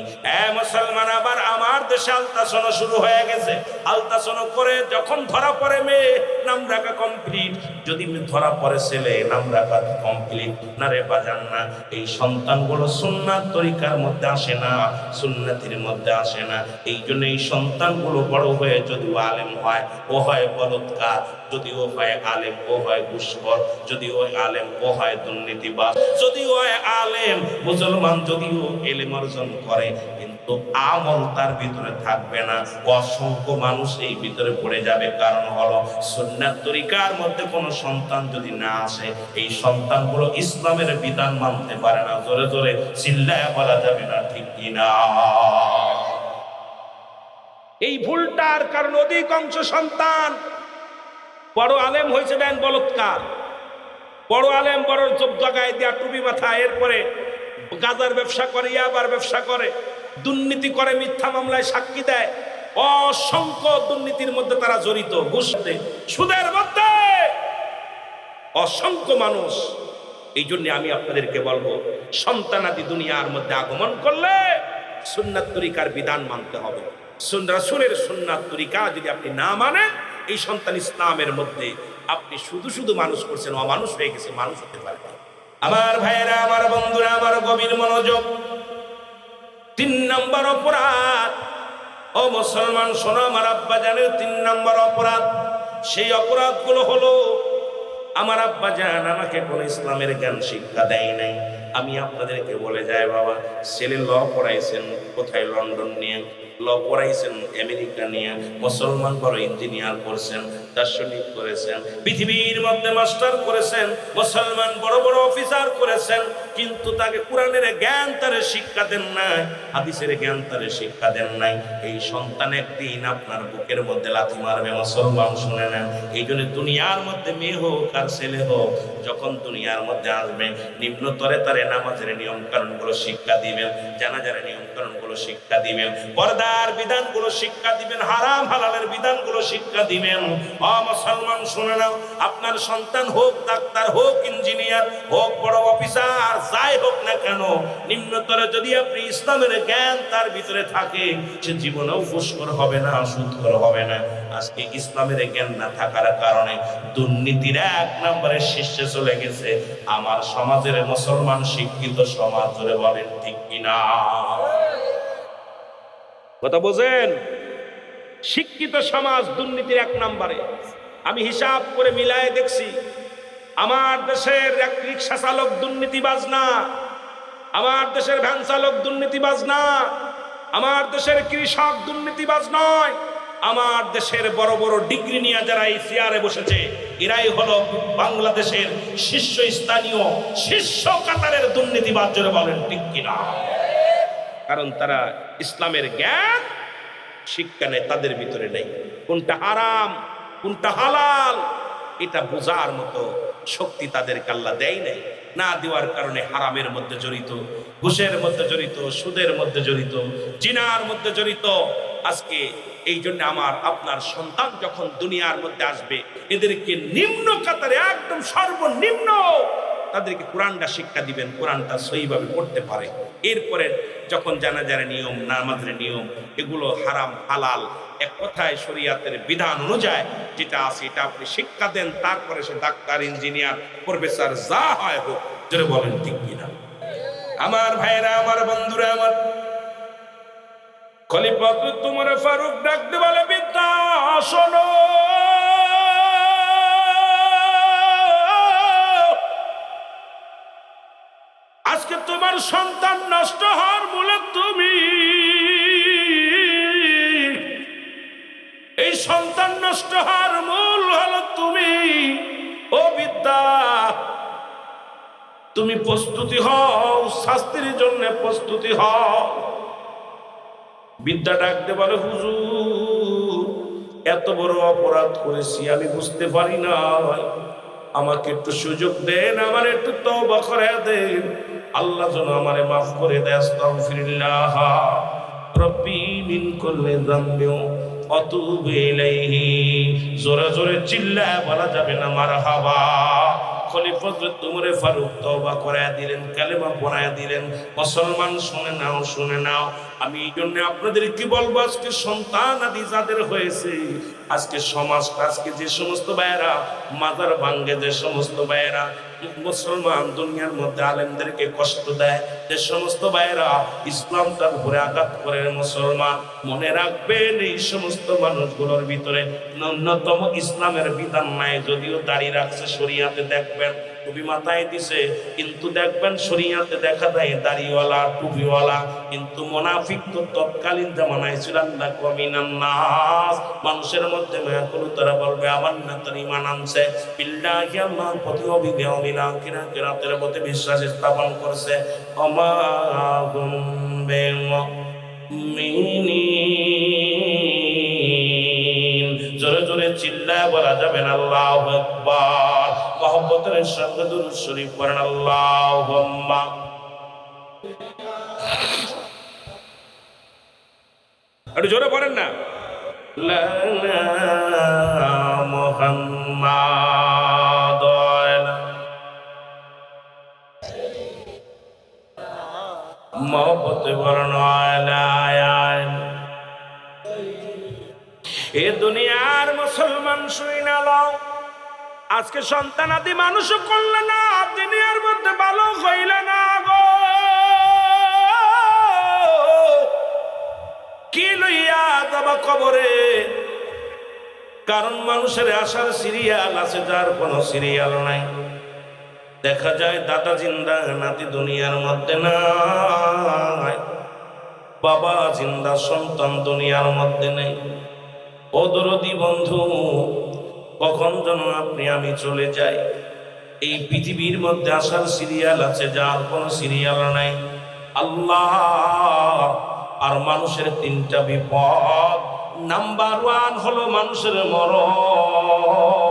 মুসলমান, আবার আমার দেশে আলতাসন শুরু হয়ে গেছে। আলতাসন করে যখন ধরা পড়ে মেয়ে, নাম রাখা কমপ্লিট, যদি ধরা পড়ে ছেলে, নাম রাখা কমপ্লিট না রে বাজান না। এই সন্তানগুলো সুন্নাত তরিকার মধ্যে আসে না, সুন্নাতের মধ্যে আসে না। এই জন্য এই সন্তানগুলো বড় হয়ে যদি আলেম হয়, ও হয় বলৎকার, যদি ও হয় আলেম ও হয় ঘুষখোর, যদি ও আলেম ও হয় দুর্নীতিবাজ, যদি ও হয় আলেম মুসলমান, যদিও ইলম অর্জন করে কিন্তু আমল তার ভিতরে থাকবে না। অসংখ্য মানুষ এই ভিতরে পড়ে যাবে। কারণ হলো সুন্নাত তরিকার মধ্যে কোনো সন্তান যদি না আসে, এই সন্তানগুলো ইসলামের বিধান মানতে পারে না। জোরে জোরে চিল্লায় বলা যাবে না, ঠিক কিনা? এই ভুলটার কারণ অধিকাংশ সন্তান বড় আলেম হয়েছে দেন বলৎকার, বড় আলেম বড় চোখ জায়গায় দেয়া টুপি মাথায়, এরপরে গাজার ব্যবসা করে, ইয়াবার ব্যবসা করে, দুর্নীতি করে, মিথ্যা মামলায় সাক্ষী দেয়, অসংখ্য দুর্নীতির মধ্যে তারা জড়িত, ঘুষ দেয়, সুদের মধ্যে অসংখ্য মানুষ। এই জন্য আমি আপনাদেরকে বলবো, সন্তানাদি দুনিয়ার মধ্যে আগমন করলে সুন্নাত তরিকার বিধান মানতে হবে। রাসূলের সুন্নাত তরিকা যদি আপনি না মানেন, এই সন্তান ইসলামের মধ্যে আপনি শুধু শুধু মানুষ করছেন, অমানুষ হয়ে গেছে, মানুষ হতে পারবে। আমার ভাইয়েরা, আমার বন্ধুরা, আমার গভীর মনোযোগ। 3 নম্বর অপরাধ, ও মুসলমান শোনো, আমার আব্বা জানের 3 নম্বর অপরাধ। সেই অপরাধগুলো হলো, আমার আব্বা জান আমাকে কোন ইসলামের জ্ঞান শিক্ষা দেয় নাই। আমি আপনাদেরকে বলে যাই, বাবা ছেলে ল পড়াইছেন কোথায়, লন্ডন নিয়ে, ল পড়াইছেন আমেরিকা নিয়ে, মুসলমান বড় ইঞ্জিনিয়ার করছেন, দার্শনিক করেছেন, পৃথিবীর মধ্যে মাস্টার করেছেন, মুসলমান বড় বড় অফিসার করেছেন, কিন্তু তাকে কোরআনের জ্ঞান তারে শিক্ষা দেন নাই, হাদিসের জ্ঞান তারে শিক্ষা দেন নাই। এই সন্তান একদিন আপনার বুকের মধ্যে লাথি মারবে। মুসলমান শুনে নেন, এই জন্য দুনিয়ার মধ্যে মেয়ে হোক আর ছেলে হোক, যখন দুনিয়ার মধ্যে আসবে, নিম্নতরে তারে নামাজের নিয়ম কানুনগুলো শিক্ষা দিবেন, জানাজার নিয়ম কানুনগুলো শিক্ষা দিবেন, পর্দার বিধানগুলো শিক্ষা দিবেন, হারাম হালালের বিধানগুলো শিক্ষা দিবেন। ও মুসলমান শুনে নাও, আপনার সন্তান হোক ডাক্তার, হোক ইঞ্জিনিয়ার, হোক বড় অফিসার, যাই হোক না কেন, নিম্নতরে যদি আপনি ইসলামের জ্ঞান তার ভিতরে থাকে, সে জীবনেও ফুসখোর হবে না, সুদখোর হবে না। আজকে ইসলামের জ্ঞান না থাকার কারণে দুর্নীতির 1 নম্বরের শীর্ষে চলে গেছে আমার সমাজের মুসলমান শিক্ষিত সমাজ। ধরে বলেন ঠিক কিনা? কথা বোঝেন? শিক্ষিত সমাজ দুর্নীতির 1 নম্বরে। আমি হিসাব করে মিলায়ে দেখছি, আমার দেশের এক রিক্সা চালক দুর্নীতিবাজ না, আমার দেশের ভ্যান চালক দুর্নীতিবাজ না, আমার দেশের কৃষক দুর্নীতিবাজ নয়, আমার দেশের বড় বড় ডিগ্রি নিয়ে যারা এই চেয়ারে বসেছে, এরাই হলো বাংলাদেশের শীর্ষস্থানীয় শীর্ষ কাতারের দুর্নীতিবাজ। জোরে বলেন ঠিক কিনা? কারণ তারা ইসলামের জ্ঞান শিক্ষা নেই, তাদের ভিতরে নেই। কোনটা হারাম কোনটা হালাল এটা বোঝার মতো শক্তি তাদেরকে আল্লাহ দেয় নাই। না দেওয়ার কারণে হারামের মধ্যে জড়িত, ঘুষের মধ্যে জড়িত, সুদের মধ্যে জড়িত, জিনার মধ্যে জড়িত। আজকে এই জন্য আমার আপনার সন্তান যখন দুনিয়ার মধ্যে আসবে, এদেরকে নিম্ন কাতারে, একদম সর্বনিম্ন, তাদেরকে কোরআনটা শিক্ষা দিবেন, কোরআনটা সহিভাবে পড়তে পারে। এরপরে যখন জানাজার নিয়ম, নামাজের নিয়ম, এগুলো হারাম হালাল এক কথায় শরীয়তের বিধান অনুযায়ী যেটা আছে এটা আপনি শিক্ষা দেন, তারপরে সে ডাক্তার, ইঞ্জিনিয়ার, প্রফেসর যা হয় হোক। জোরে বলেন ঠিক কিনা? আমার ভাইরা, আমার বন্ধুরা, আমার খলিফা তোমার ফারুক ডাকতে বলে, বিদ্যা শোনো, সন্তান নষ্ট হওয়ার মূলে তুমি। এই সন্তান নষ্ট হওয়ার মূল হলো তুমি। ও বিদ্যা, তুমি প্রস্তুতি হও, শাস্তির জন্য প্রস্তুতি হও। বিদ্যা ডাকতে বলে, হুজুর এত বড় অপরাধ করেছি, আমি বুঝতে পারি না, আমাকে একটু সুযোগ দেন, আমার একটু তওবা করে দেন, আল্লাহ যেন আমারে মাফ করে দেয়। আস্তাগফিরুল্লাহ রব্বি মিন কুল্লি যামবিন আতুবু ইলাইহি। জোরে জোরে চিল্লায় বলা যাবে না মারহাবা। খলিফা উমরে ফারুক তওবা করায়া দিলেন, কালেমা পড়ায়া দিলেন। মুসলমান শুনে নাও, শুনে নাও, আমি এই জন্য আপনাদের কি বলবো, আজকে সন্তান আদি যাদের হয়েছে, আজকে সমাজটা, আজকে যে সমস্ত ভাইয়েরা মাজার ভাঙ্গে, যে সমস্ত ভাইয়েরা মুসলমান দুনিয়ার মধ্যে আলেমদেরকে কষ্ট দেয়, যে সমস্ত ভাইয়েরা ইসলামটার উপরে আঘাত করে, মুসলমান মনে রাখবেন এই সমস্ত মানুষগুলোর ভিতরে ন্যূনতম ইসলামের বিধান নাই। যদিও দাড়ি রাখছে, শরীয়তে দেখবেন টুপি মাথায় দিছে, কিন্তু দেখবেন শরীয়তে দেখা যায় দাড়িওয়ালা টুপিওয়ালা, কিন্তু মুনাফিক তো তৎকালীন জামানায় ছিল আল্লাহ কমিনান নাস, মানুষের মধ্যে মায়া করে তারা বলবে আমার না তার ঈমান আনছে, বিল্লাহি আল্লাহর প্রতি অবিদেয় মিলা কিনা কিরাতের প্রতি বিশ্বাস স্থাপন করছে। অমাহুম বিমুমিনিন। জোরে জোরে চিল্লায় বলা যাবে না আল্লাহু আকবার। মহব্বতের সঙ্গে দুরূদ শরীফ পড়েন, আল্লাহুম্মা। একটু জোরে পড়েন না, মুহাম্মাদ। মহব্বতে পড়েন এ দুনিয়ার মুসলমান শুই না লও, আজকে সন্তান আদি মানুষ করলে না, দুনিয়ার মধ্যে ভালো হইলে না গো। কি লইয়া যাবা কবরে? কারণ মানুষের আসার সিরিয়াল আছে, যার কোনো সিরিয়াল নাই। দেখা যায় দাদা জিন্দা, নাতি দুনিয়ার মধ্যে নাই, বাবা জিন্দা, সন্তান দুনিয়ার মধ্যে নেই। ও দরদি বন্ধু, কখন যেন আপনি আমি চলে যাই। এই পৃথিবীর মধ্যে আসার সিরিয়াল আছে, যার কোনো সিরিয়াল নাই। আল্লাহ আর মানুষের তিনটা বিপদ। নাম্বার 1 হলো মানুষের মরণ,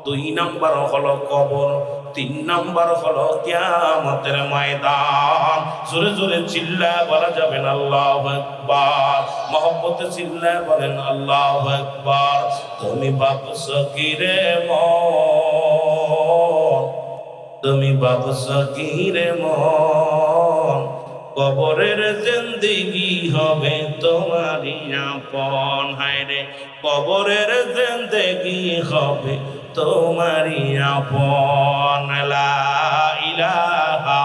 2 নাম্বার হলো কবর, 3 নাম্বার হলো কিয়ামতের ময়দান। জোরে জোরে চিল্লায় বলা যাবে না আল্লাহু আকবার। মহব্বতে চিল্লায় বলেন আল্লাহু আকবার। তুমি ভাবছো কি রে মন, তুমি ভাবছো কি রে মন, কবরের জিন্দেগি হবে তোমারই আপন। হায় রে, কবরের জিন্দেগি হবে তোমারই আপন। লা ইলাহা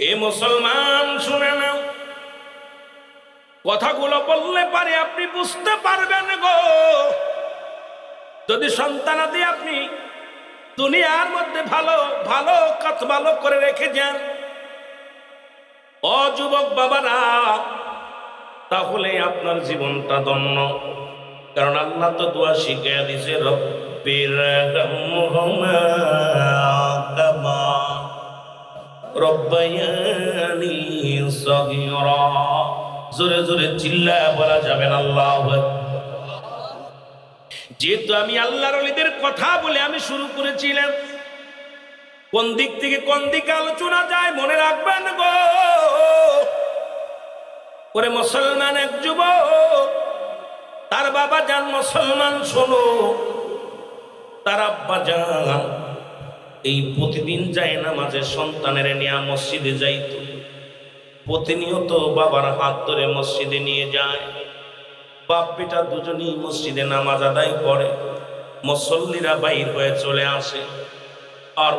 এ মুসলমান শুনে নাও, কথাগুলো বললে পারে আপনি বুঝতে পারবেন গো। যদি সন্তানাদি আপনি দুনিয়ার মধ্যে ভালো ভালো কাজ ভালো করে রেখে যান, ও যুবক বাবারা, তাহলে আপনার জীবনটা ধন্য। কারণ আল্লাহ তো দোয়া শিখিয়ে দিয়েছে, রব্বির রহমহুমা কামা রব্বায়ানি সগীরা। জোরে জোরে চিল্লায় বলা যাবে না আল্লাহু আকবার। যেহেতু আমি আল্লাহর ওলিদের কথা বলে আমি শুরু করেছিলাম, কোন দিক থেকে কোন দিকে আলোচনা যায় মনে রাখবেন গো। ওরে মুসলমান এক যুবক, তার বাবা যান মুসলমান, শোনো, তার আব্বা যান এই প্রতিদিন যায় নামাজে সন্তানের নিয়ে মসজিদে যাইত। প্রতিনিয়ত বাবার হাত ধরে মসজিদে নিয়ে যায়। বাপ বেটা দুজনই মসজিদে নামাজ আদায় করে। মুসল্লিরা বাইর হয়ে চলে আসে, আর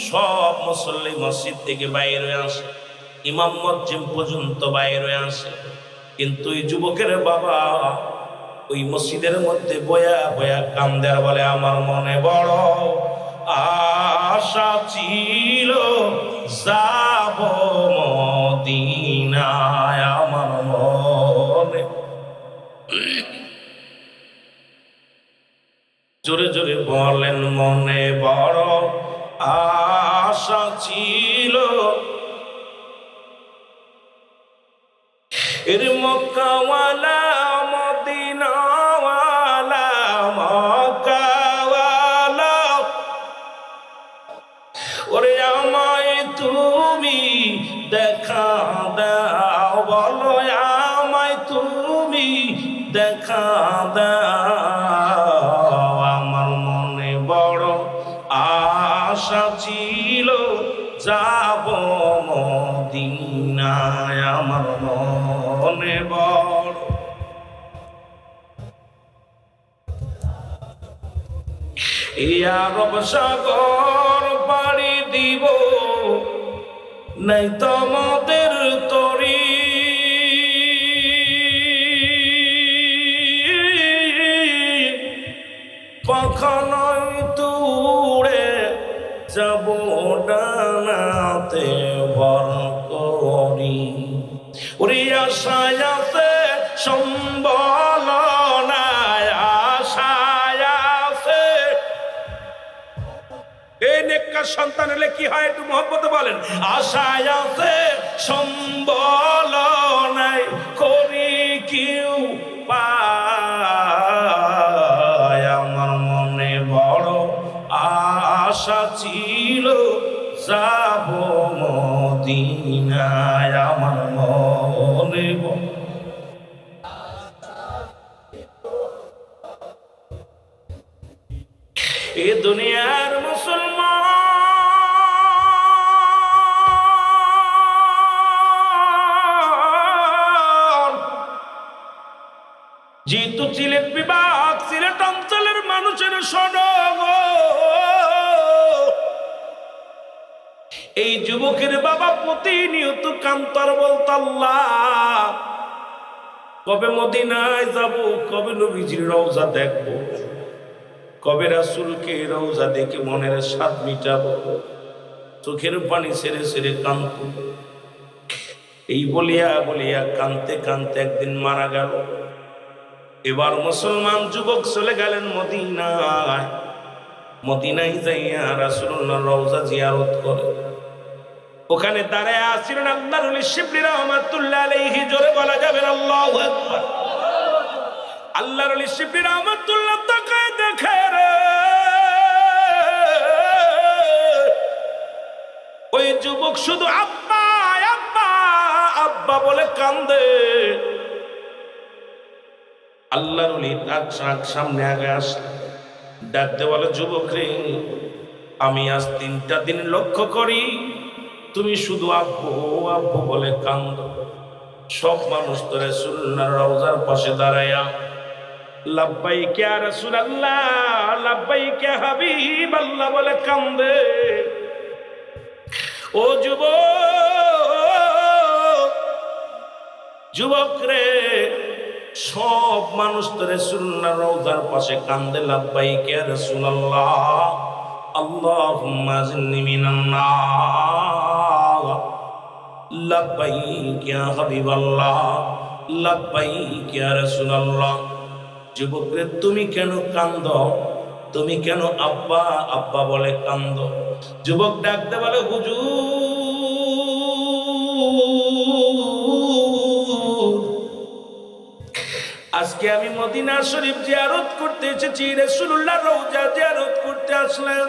সব মুসল্লি মসজিদ থেকে বাইর হয়ে আসে, ইমাম মুয়াজ্জিন পর্যন্ত বাইর হয়ে আসে। কিন্তু ওই যুবকের বাবা ওই মসজিদের মধ্যে বয়া বয়া কান্দে আর বলে, আমার মনে বড় আশা ছিল যাব মদিনায়, আমার মনে। জোরে জোরে বলেন, মনে বড় আশা ছিল এর মক্কাওয়ালা মদিনাওয়ালা মক্কাওয়ালা, ওরে আমায় তুমি দেখা দাও, বলো আমায় তুমি দেখা দাও। আমার মনে বড় আশা ছিল যাব মদিনায়, আমার মনে বড়। এই আরব সাগর পাড়ি দিব, নাই তোমাদের তরি, কখনোই তুড়ে যাব ডানাতে ভর করি। ওরে আশায় আছে সম্বল নাই, আশায় আছে। এই নেককার সন্তান হলে কি হয় একটু মহব্বতে বলেন, আশায় আছে সম্বল নাই, করি কেউ পায়। আমার মনে বড় আশা ছিল যাব মদিনায়, আমার মনে বড়। এ দুনিয়ার মুসলমান যেহেতু সিলেট বিভাগ, সিলেট অঞ্চলের মানুষের সনগ, এই যুবকের বাবা প্রতিনিয়ত কান্তর বলত, আল্লাহ কবে মদিনায় যাব, কবে নবীজির রওজা দেখব, কবে রাসূলকে রওজা দেখে মনের স্বাদ মিটাবো। চোখের পানি ছেড়ে ছেড়ে কাঁদত। এই বলিয়া বলিয়া কাঁদতে কাঁদতে একদিন মারা গেল। এবার মুসলমান যুবক চলে গেলেন মদিনায়। মদিনায় যাইয়া রাসূলুল্লাহর রওজা জিয়ারত করে। ওখানে দাঁড়ায় আসিলেন আল্লাহর ওলি শিবলি রহমাতুল্লাহ আলাইহি, জোরে বলা যাবে আল্লাহু আকবার। আল্লাহর ওলি শিবলি রহমাতুল্লাহ তাকায় দেখে রে, ওই যুবক শুধু আব্বা আব্বা আব্বা বলে কান্দে। আল্লাহর ওলি তার সামনে আগে আসলে ডাকতে বলে, যুবক রে, আমি আজ 3টা দিন লক্ষ্য করি তুমি শুধু আব্বু আব্বু বলে কান্দ। সব মানুষ তো রাসূলুল্লাহর রওজার পাশে দাঁড়ায়া লাব্বাইক ইয়া রাসূলুল্লাহ, লাব্বাইক ইয়া হাবিবাল্লাহ বলে কান্দে। ও যুবক, যুবক রে, সব মানুষ তো রাসূলুল্লাহর রওজার পাশে কান্দে লাব্বাইক ইয়া রাসূলুল্লাহ, আল্লাহুম্মা আযিন্নি মিনান নার, লাব্বাইক ইয়া হাবিবাল্লাহ, লাব্বাইক ইয়া রাসূলুল্লাহ। যুবক রে, তুমি কেন কান্দ? তুমি কেন আব্বা আব্বা বলে কান্দ? যুবক ডাকতে বলে, হুজুর, আজকে আমি মদিনা শরীফ জিয়ারত করতে এসেছি, রাসূলুল্লাহর রওজা জিয়ারত করতে আসলাম।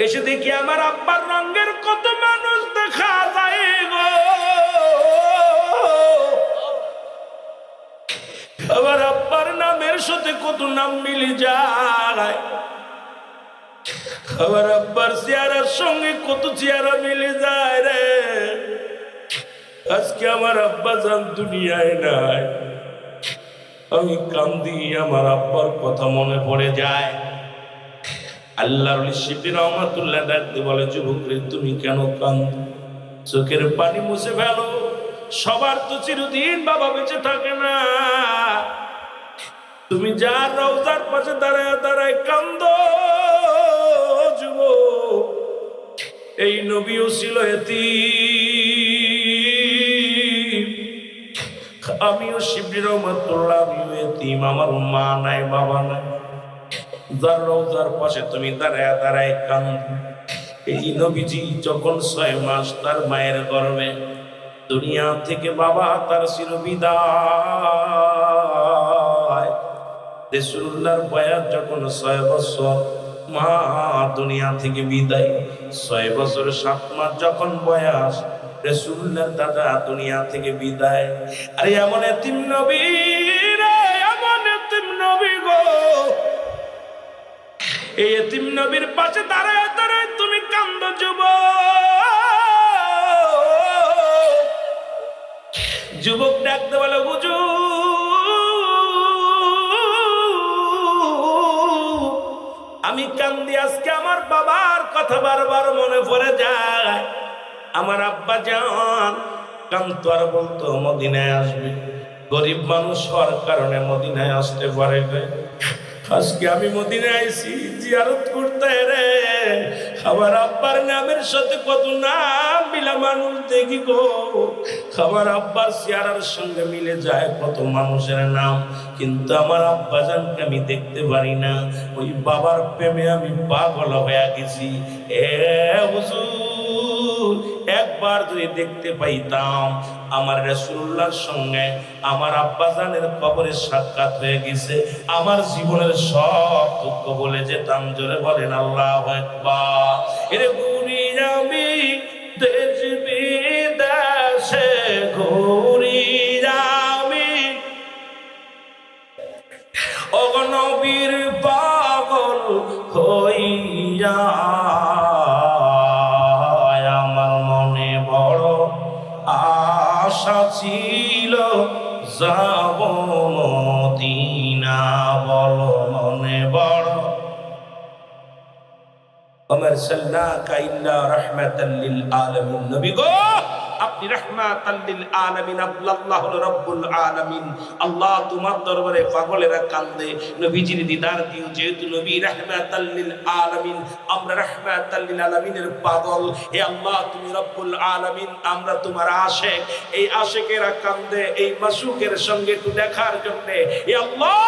এসে দেখি আমার আব্বার রঙের কত মানুষ দেখা যায় গো। আমার আব্বার নামের সাথে কত নাম মিলে যায়, আমার আব্বার চেহারার সঙ্গে কত চেহারা মিলে যায় রে। আজকে আমার আব্বা জান দুনিয়ায় নাই, আমি কান্দি, আমার আব্বার কথা মনে পড়ে যায়। আল্লাহর ওলি শিবলি রহমাতুল্লাহ ডাকতে বলে, যুবক রে, তুমি কেন কান্দ? চোখের পানি মুছে ফেলো। সবার তো চিরদিন বাবা বেঁচে থাকে না। তুমি যার রওজার পাশে দাঁড়ায় দাঁড়ায় কান্দো যুবক, এই নবীও ছিল এতিম, আমিও শিবলি রহমাতুল্লাহ, আমিও এতিম, আমার মা নাই বাবা নাই। যার রওজার পাশে তুমি দাঁড়ায় দাঁড়ায় কান্দো, এই নবীজি যখন 6 মাস তার মায়ের গর্ভে, দুনিয়া থেকে বাবা তার চিরবিদায়। রাসূলুল্লাহর বয়স যখন 6 বছর, মা দুনিয়া থেকে বিদায়। 6 বছর 7 মাস যখন বয়স, রাসূলুল্লাহর দাদা দুনিয়া থেকে বিদায়। আরে এমন এতিম নবী রে, এমন এতিম নবী গো, এই এতিম নবীর পাশে দাঁড়ায় দাঁড়ায় তুমি কান্দো যুবক। যুবক ডাকতে বলে, হুজুর আমি কান্দি, আজকে আমার বাবার কথা বারবার মনে পড়ে যায়। আমার আব্বা জান কান্ত আর বলতো মদিনায় আসবে, গরিব মানুষ হওয়ার কারণে মদিনায় আসতে পারে না। আজকে আমি মদিনায় আইছি জিয়ারত করতে রে, আমার আব্বার নামের সাথে কত নাম মিলা মানুষ দেখি গো, আমার আব্বার চেহারার সঙ্গে মিলে যায় কত মানুষের নাম, কিন্তু আমার আব্বা জানকে আমি দেখতে পারি না। ওই বাবার প্রেমে আমি পাগল হয়ে গেছি। এ হুজুর, একবার যদি দেখতে পাইতাম আমার রাসূলুল্লাহর সঙ্গে আমার আব্বাজানের কবরে সাক্ষাৎ হয়ে গেছে, আমার জীবনের সব দুঃখ বলে যেতাম। জোরে বলেন আল্লাহু আকবার। এরে ঘুরি আমি দেশ বিদেশে, ঘুরি আমি অগণবীর পাগল হইয়া, আমার মনে বড় আশা ছিল যাব মদিনা, বলো মনে বড়। আমার সাল্লাকা ইল্লা রাহমাতাল লিল আলামিন, নবী গো আপনি রাহমাতাল লিল আলামিন, আল্লাহ হলো রব্বুল আলামিন। আল্লাহ তোমার দরবারে পাগলেরা কান্দে, নবীজির দিদার দিও, যেহেতু নবী রাহমাতাল লিল আলামিন, আমরা রাহমাতাল লিল আলামিনের পাগল। হে আল্লাহ তুমি রব্বুল আলামিন, আমরা তোমার আশিক, এই আশিকেরা কান্দে এই মাসুকের সঙ্গে একটু দেখার জন্য। হে আল্লাহ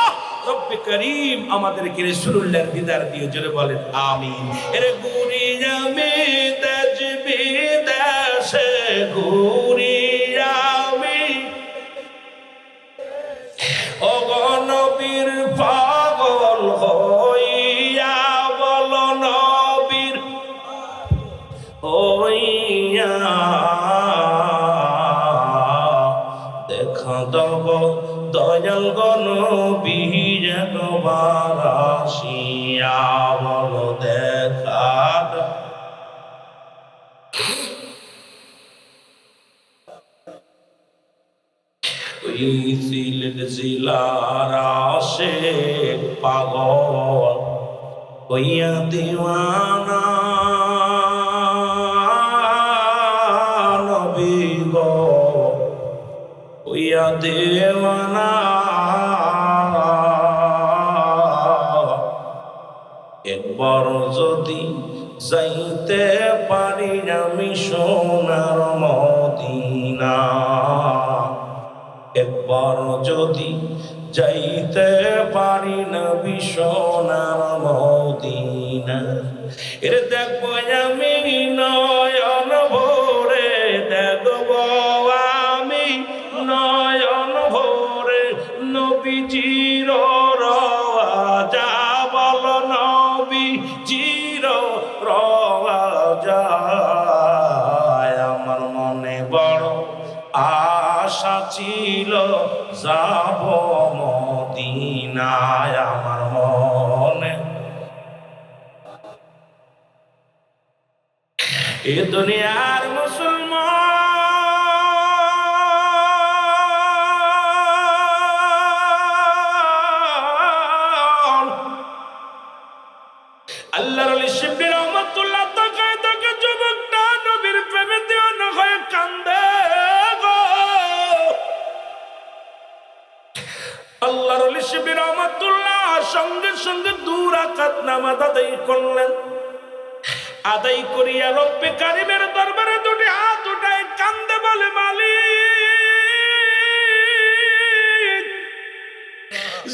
রব্বে করিম আমাদেরকে রাসূলুল্লাহর দিদার দিও, জোরে বলেন আমিন। এরে ঘুরি আমি দেশ বিদেশে, ঘুরি আমি অগণবীর পাগল হইয়া, বলো নবীর হইয়া, দেখা দেব দয়াল গনবী একবার আসিয়া, বলো দেখা দাও। ওই সিলেট জেলার আশিক পাগল হইয়া দিওয়ানা, নবী গো হইয়া দেওয়ানা। একবার যদি যাইতে পারি আমি সোনার মদিনা, একবার যদি যাইতে পারি নবী সোনার মদিনা, এর দেখবো আমি নয়ন ভরে, দেখবো আমি নয়ন ভরে নবীজির রওজা, বলো নবীজির রওজা। আমার মনে বড় আশা ছিল যাব মদিনায়, আমার মনে এ দুনিয়ার মুসলমান আল্লাহর ওলি শিবলি রহমাতুল্লাহ তাকায় তাকে, যুবকটা নবীর প্রেমে দিওয়ানা হয়ে কান্দে গো। শিবলি রহমাতুল্লাহ সঙ্গে সঙ্গে 2 রাকাত নামাজ আদায় করলেন। আদায় করিয়া রব্বে কারিমের দরবারে দুটি হাত উঠায় কান্দে বলে, মালিক,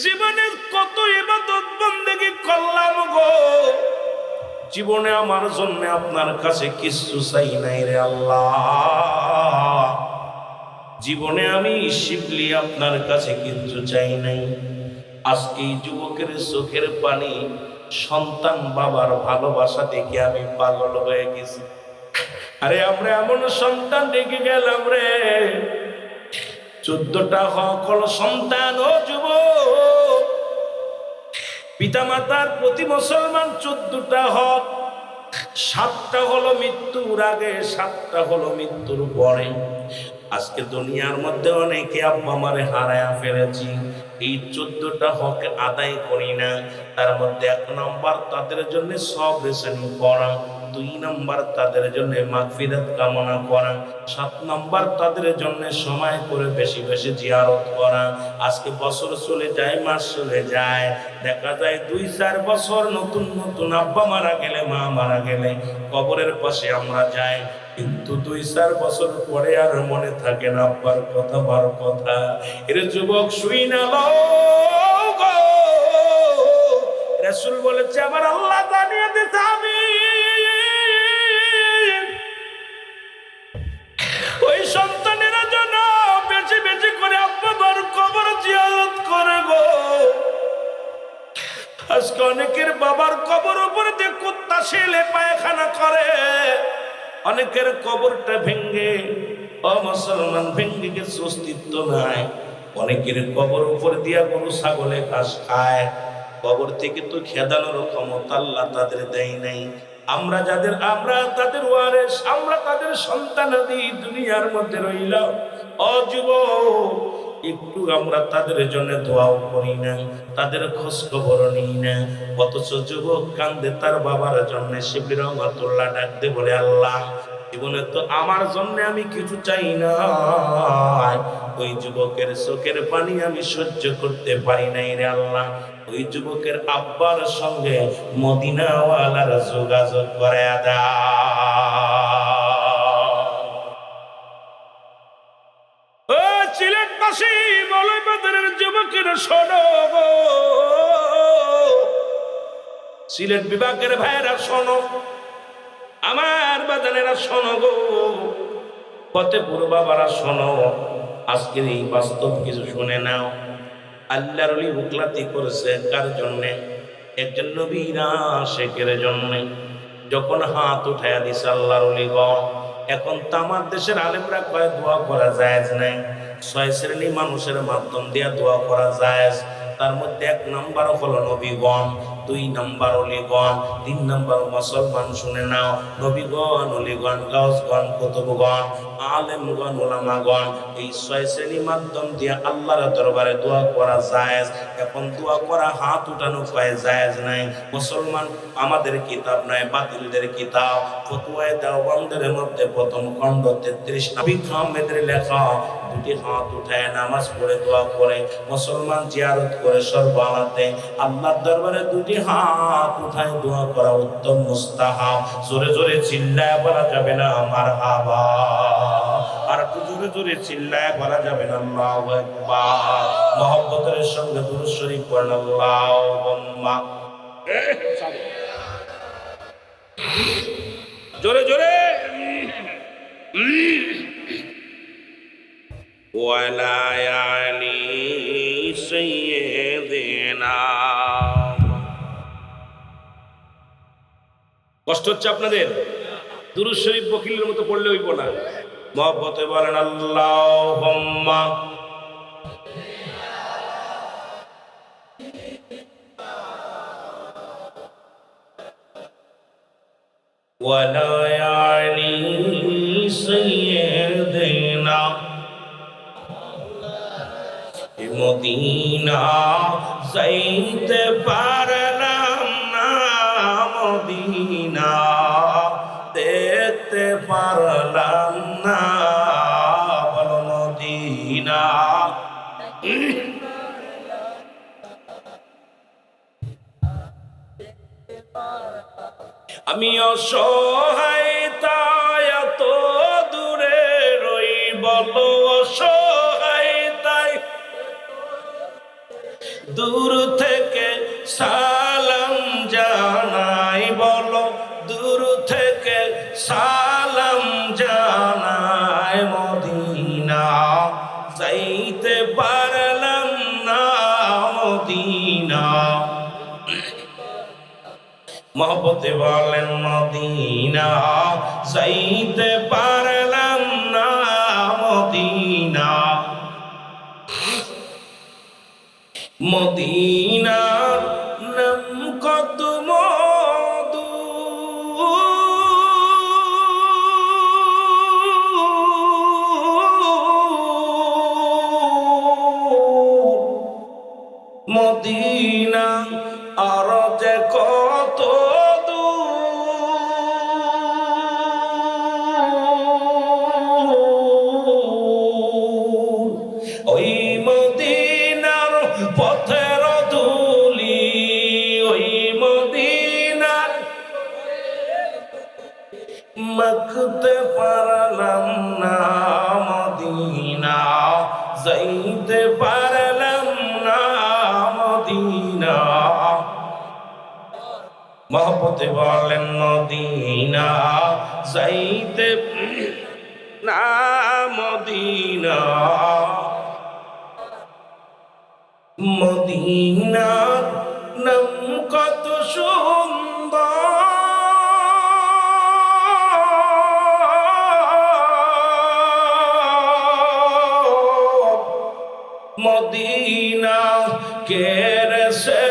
জীবনে কত ইবাদত বন্দেগী করলাম গো, জীবনে আমার জন্য আপনার কাছে কিছু চাই নাই রে আল্লাহ। জীবনে আমি শিবলি আপনার কাছে কিছু চাই নাই। আজকে এই যুবকের চোখের পানি, সন্তান বাবার ভালোবাসা দেখে আমি পাগল হয়ে গেছি। আরে আমরা এমন সন্তান রেখে গেলাম রে, 14টা হল সন্তান। ও যুবক, পিতা মাতার প্রতি মুসলমান 14টা হক, 7টা হলো মৃত্যুর আগে, 7টা হলো মৃত্যুর পরে। আজকে দুনিয়ার মধ্যে অনেকে আব্বা মারে হারায়া ফেলেছি, এই 14টা হক আদায় করি না। তার মধ্যে 1 নম্বর তাদের জন্য সব রেশনি করা, 2 নম্বর তাদের জন্য মাগফিরাত কামনা করা, 7 নম্বর তাদের জন্য সময় করে বেশি বেশি জিয়ারত করা। আজকে বছর চলে যায়, মাস চলে যায়, দেখা যায় 2-4 বছর নতুন নতুন আব্বা মারা গেলে, মা মারা গেলে কবরের পাশে আমরা যাই, কিন্তু 2-4 বছর পরে আর মনে থাকে না আব্বার কথা, বার কথা। এর যুবক শুই না গো, রাসূল বলেছে আমার আল্লাহ জানিয়ে দিতে, আমি ওই সন্তানের জন্য বেশি বেশি করে আব্বা মার কবর জিয়ারত করে গো। আজকে অনেকের বাবার কবর উপরে দিয়ে কুত্তা ছেলে পায়খানা করে, অনেকের কবরটা ভেঙ্গে, ও মুসলমান, ভেঙ্গে গেছে, অস্তিত্ব নাই। অনেকের কবর উপর দিয়া গরু ছাগলে ঘাস খায়। কবর থেকে তো খেদানোর ক্ষমতা আল্লাহ তাদের দেয় নাই। আমরা তাদের ওয়ারিস, আমরা তাদের সন্তানাদি দুনিয়ার মধ্যে রইলাম। ও যুবক, একটু আমরা তাদের জন্য দোয়াও করি না, তাদের খোঁজ খবর নিই না। অথচ যুবক কান্দে তার বাবার জন্য। শিবলি রহমাতুল্লাহ ডাকতে বলে, আল্লাহ, জীবনে তো আমার জন্য আমি কিছু চাই না। ওই যুবকের চোখের পানি আমি সহ্য করতে পারি নাই রে আল্লাহ। ওই যুবকের আব্বার সঙ্গে মদিনাওয়ালার যোগাযোগ করে সিলেটবাসী, মৌলভীবাজারের যুবকের শোনো গো, সিলেট বিভাগের ভাইয়েরা শোনো, আমার বাজানেরা শোনো গো, ফতেপুর বাবারা শোনো, আজকের এই বাস্তব কিছু শুনে নাও। আল্লাহর ওলি উকলাতি করেছে কার জন্যে? একজন নবীর আশিকের জন্যে। যখন হাত উঠাইয়া দিছে আল্লাহর ওলিগণ, এখন তো আমার দেশের আলেমরা কয় দোয়া করা জায়েজ নাই, 6 শ্রেণী মানুষের মাধ্যম দিয়া দোয়া করা জায়েজ। তার মধ্যে 1 নম্বর হলো নবীগণ, 2 নম্বর ওলিগণ, 3 নম্বর মুসলমান। শুনে নাও, নবীগণ, ওলিগণ, গাউসগণ, কুতুবগণ, আলেমগণ, উলামাগণ, এই 6 শ্রেণী মাধ্যম দিয়ে আল্লাহর দরবারে দোয়া করা জায়েজ। এখন দোয়া করা, হাত উঠানো কয় জায়েজ নাই। মুসলমান আমাদের কিতাব নয়, বাতিলদের কিতাব, ফতোয়ায়ে দেওবন্দের মধ্যে প্রথম খণ্ড 33 নবী আহমেদের লেখা। 2টি হাত উঠায় নামাজ পড়ে দোয়া করে, মুসলমান জিয়ারত করে সর্বালাতে আল্লাহর দরবারে 2টি হাত উঠায় দোয়া করা উত্তম মুস্তাহাব। জোরে জোরে চিল্লায় বলা যাবে না মারহাবা, আর একটু জোরে জোরে চিল্লায় বলা যাবে না আল্লাহু আকবার। মহব্বতের সঙ্গে দুরূদ শরীফ পড়েন, আল্লাহুম্মা, জোরে জোরে, ওয়ালা আলি সাইয়্যিদিনা। কষ্ট হচ্ছে আপনাদের? দুরূদ শরীফ বকিলের মতো পড়লে হইব না। মহব্বতে বলেন আল্লাহুম্মা ওয়ালা আলি সাইয়্যিদিনা মদিনা যাইতে পারলাম না, মদিনা দেখতে পারলাম না, বলো মদিনা আমি অসহায় তাই এত দূরে রই, বলো অসহায় তাই দূর থেকে সালাম জানাই, বলো দূর থেকে সালাম জানাই। মদিনা যাইতে পারলাম না, মদিনা মহব্বতে বলেন মদিনা যাইতে পারলাম না, মদিনা মদিনার নাম কত মধু, মদিনা আর যে কত দূর, ওই মদিনার পথের ধুলি, ওই মদিনার মাখতে পারলাম না, মদিনা যাইতে পারলাম না, মদিনা মহব্বতে বলেন মদিনা যাইতে না, মদিনা মদিনার নাম কত সুন্দর, মদিনা কেড়ে সে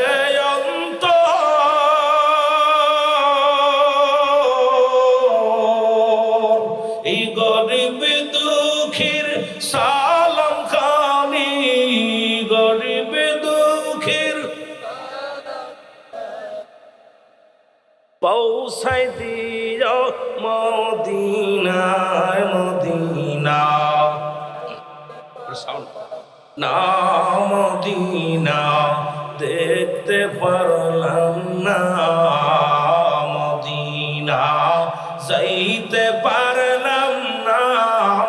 এই গরিব দুঃখীর সালাম খানি, গরিব দুঃখীর পৌঁছাই দিও মদিনায়, মদিনা না মদিনা দেখতে পারলাম না, মদিনা যাইতে পারলাম না,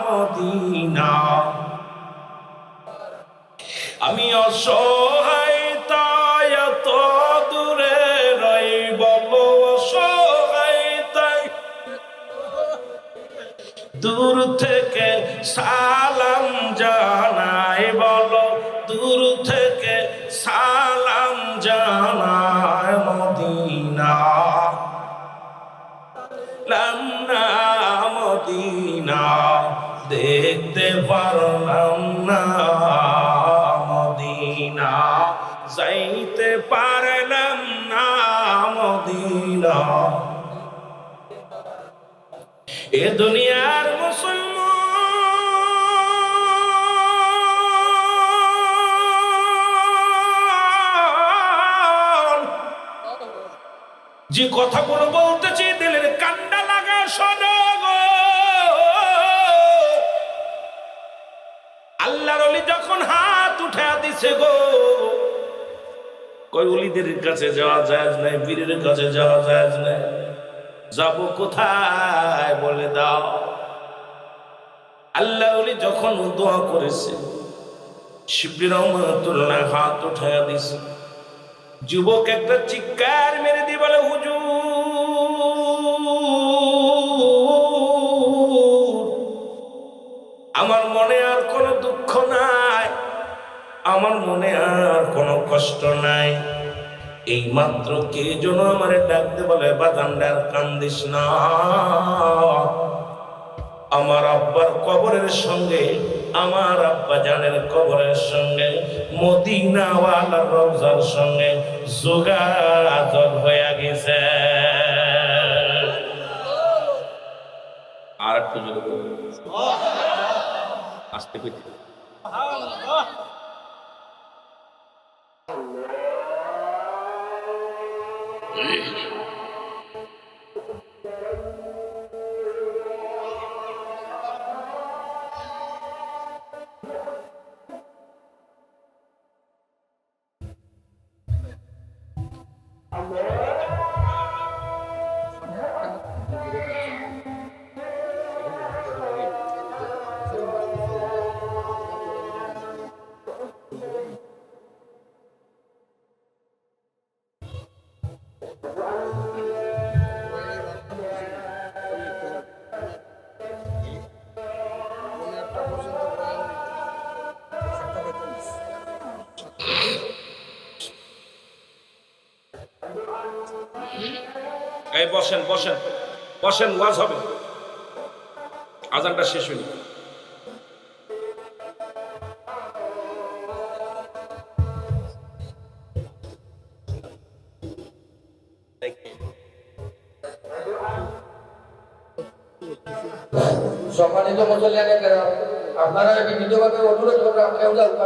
মদিনা আমি অসহায় তাই এত দূরে রই, বলো অসহায় তাই দূর থেকে সালাম জানাই, বলো দূর থেকে সালাম জানাই। মদিনা না মদিনা দেখতে পারলাম না, মদিনা যাইতে পারলাম না, মদিনা এ দুনিয়ার মুসলমান যে কথাগুলো বলতেছি দিলের কান্ডা লাগা শোনো গো। আল্লাহর ওলি যখন হাত উঠা দিছে গো, কই ওলিদের কাছে যাওয়া যায় না, বীরের কাছে যাওয়া যায় না, যাব কোথায় বলে দাও। আল্লাহ ওলি যখন দোয়া করেছে, শিবলি রহমাতুল্লাহ হাত উঠায়া দিছে, যুবক একটা চিৎকার মেরে দিয়ে বলে হুজুর আমার মনে আর কোনো দুঃখ নাই, আমার মনে আর কোনো কষ্ট নাই। এই মাত্র কে যেন আমারে ডাকতে বলে বাজানদার কান্দিস না, আমার আব্বার কবরের সঙ্গে আমার আব্বা জানের কবরের সঙ্গে মদিনাওয়ালার রওজার সঙ্গে যোগাযোগ হয়ে গেছে। আর একটু জোরে আসতে কইতে এই বসেন বসেন বসেন, ওয়াজ হবে, আজানটা শেষ হইল। সম্মানিত মুসল্লিয়ানে কেরাম, আপনারা বিভিন্নভাবে অনুরোধ করবেন আপনি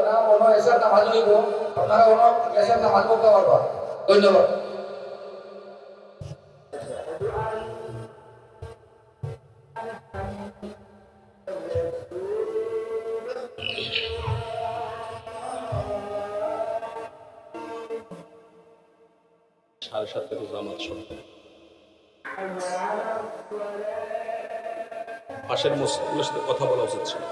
না অন্য এসার নামাজ হইব, আপনারা অন্য এসার নামাজ পড়তে পারবা। ধন্যবাদ। সাড়ে সাতটা তো জামাত শুনবে, পাশের মসজিদগুলোর সাথে কথা বলা উচিত ছিল।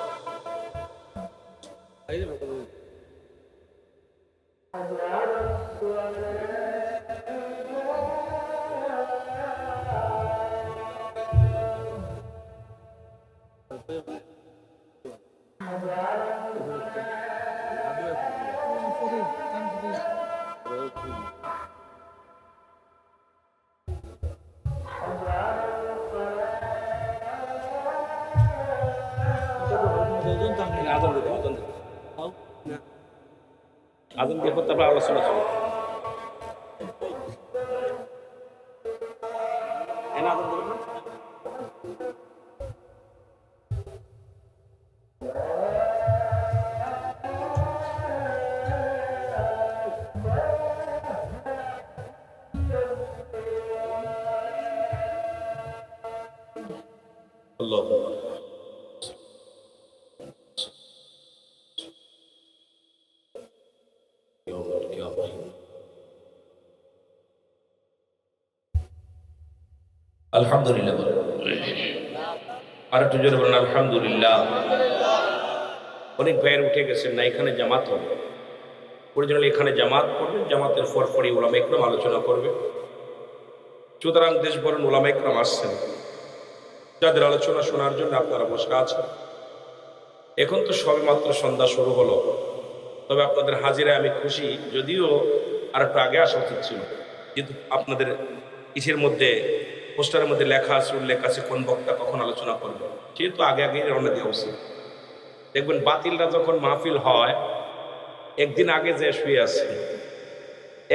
আজান দিয়ে পর তারপর আলোচনা ছিল। আল্লাহু আকবার। আলহামদুলিল্লাহ বলেন, আর একটু জোরে বলেন আলহামদুলিল্লাহ। অনেক ভাইয়ের উঠে গেছেন না, এখানে জামাত হবে, অরিজিনালি এখানে জামাত করবে, জামাতের পরপরই ওলামা ইকরাম আলোচনা করবে। সুতরাং দেশভরের ওলামা ইকরাম আসছেন, যাদের আলোচনা শোনার জন্য আপনারা বসে আছেন। এখন তো সবে মাত্র সন্ধ্যা শুরু হলো, তবে আপনাদের হাজিরায় আমি খুশি, যদিও আর একটু আগে আসা উচিত ছিল, কিন্তু আপনাদের ইসের মধ্যে পোস্টারের মধ্যে লেখা আছে, উল্লেখ আছে কোন বক্তা কখন আলোচনা করবে, যেহেতু আগে আগে রওনা দেওয়া উচিত। দেখবেন বাতিলরা যখন মাহফিল হয় একদিন আগে যে শুয়ে আছে,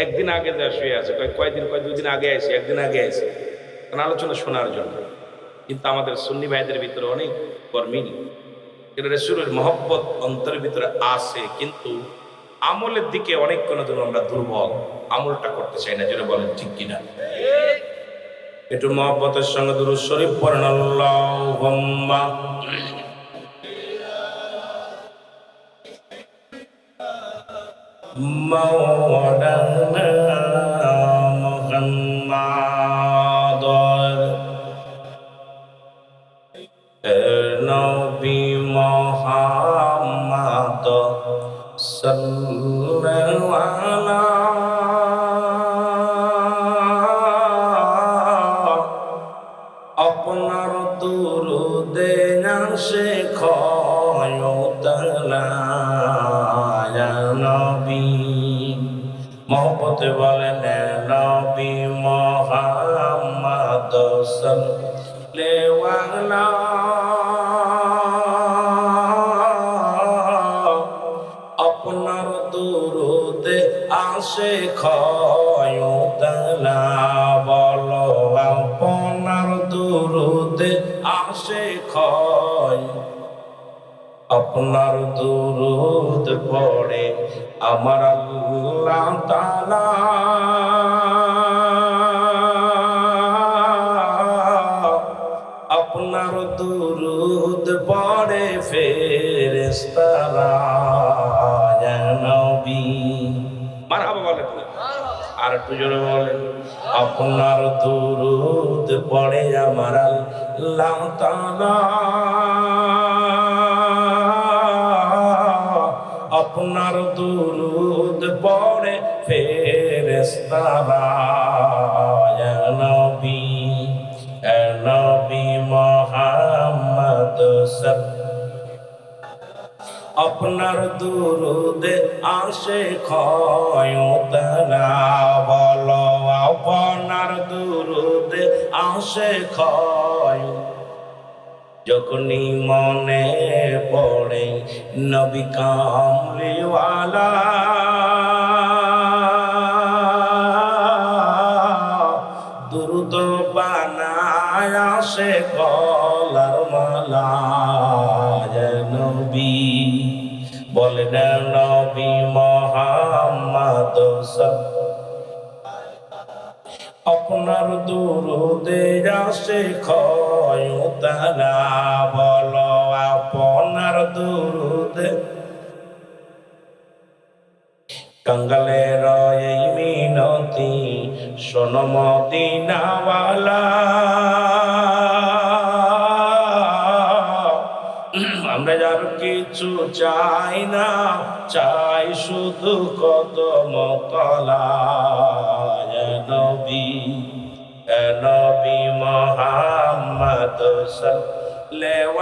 একদিন আগে যা শুয়ে আছে, কয়দিন 2 দিন আগে আইসি, একদিন আগে আইসি, কারণ আলোচনা শোনার জন্য। কিন্তু আমাদের সুন্নি ভাইদের ভিতরে অনেক কর্মী, এটা রাসূলের মহব্বত অন্তরের ভিতরে আছে, কিন্তু আমলের দিকে অনেক কোনো দিন আমরা দুর্বল, আমলটা করতে চাই না। যেটা বলেন ঠিক কিনা? একটু মহব্বতের সঙ্গে দুরূদ শরীফ পড়েন। আল্লাহুম্মা মাওলানা মুহাম্মাদ নবী মুহাম্মাদ সাল্লাল্লাহু আপনার দুরুদে আসে খয়তলা নবী, মহব্বতে বলেন নবী মুহাম্মদ সাল্লাল্লাহু আপনার দুরুদে আসে খয়তলা, বলো আপনার দুরুদে আসে খয়, আপনার দুরুদ পড়ে আমার আল্লাহ তাআলা, আপনার দুরুদ পড়ে ফেরেশতারা ইয়া নবী। মারহাবা বলেন, আর একটু জোরে বলেন, আপনার দুরুদ পড়ে আমার আল্লাহ তাআলা, আপনার দুরুদ পড়ে ফেরেশতারা ইয়া নবী, ইয়া নবী মুহাম্মদ আপনার দুরুদে আসে ক্ষয়তনা, বলো আপনার দুরুদে আসে ক্ষয়, যখনই মনে পড়ে নবী কামলিওয়ালা, দুরুদ বানায় আসে গলার মালা। নবী বলেন নবী মোহাম্মদ আপনার দুরুদে আসে ক্ষয়তনা, বলো আপনার দুরুদে কাঙ্গালের এই মিনতি শোনো মদিনাওয়ালা। আমরা যার কিছু চাই না, চাই শুধু কদম তলায়। নবী মোহাম্মদ সাল্লাল্লাহু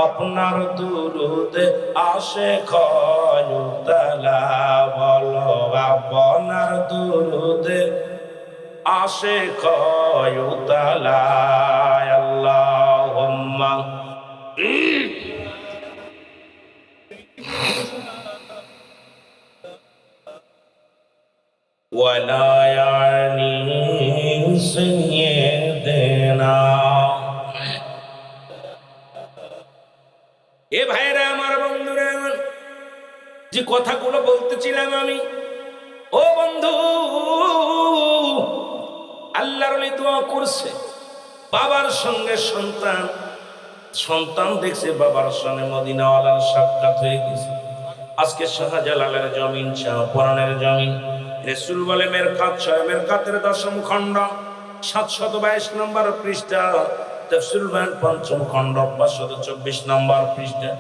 আপনার দুরুদে আসে ক্ষয়তলা, বলো আপনার দুরুদে আসে ক্ষয়তলা। আল্লাহুম্মা ওয়ালা ইয়ানি সাইয়্যিদিনা। এ ভাইরা আমার, বন্ধুরা আমার, যে কথাগুলো বলতেছিলাম আমি, ও বন্ধু, আল্লাহর ওলি দোয়া করছে বাবার সঙ্গে সন্তান, সন্তান দেখছে বাবার সঙ্গে মদিনাওয়ালার সাক্ষাৎ হয়ে গেছে। আজকে শাহজালালের জমিন, শাহপরানের জমিন, রাসূল বলে মেরকাত, মেরকাতের 10ম খণ্ড 722 নম্বর পৃষ্ঠা, তাফসীরুল বায়ান 5ম খণ্ড 524 নম্বর পৃষ্ঠা।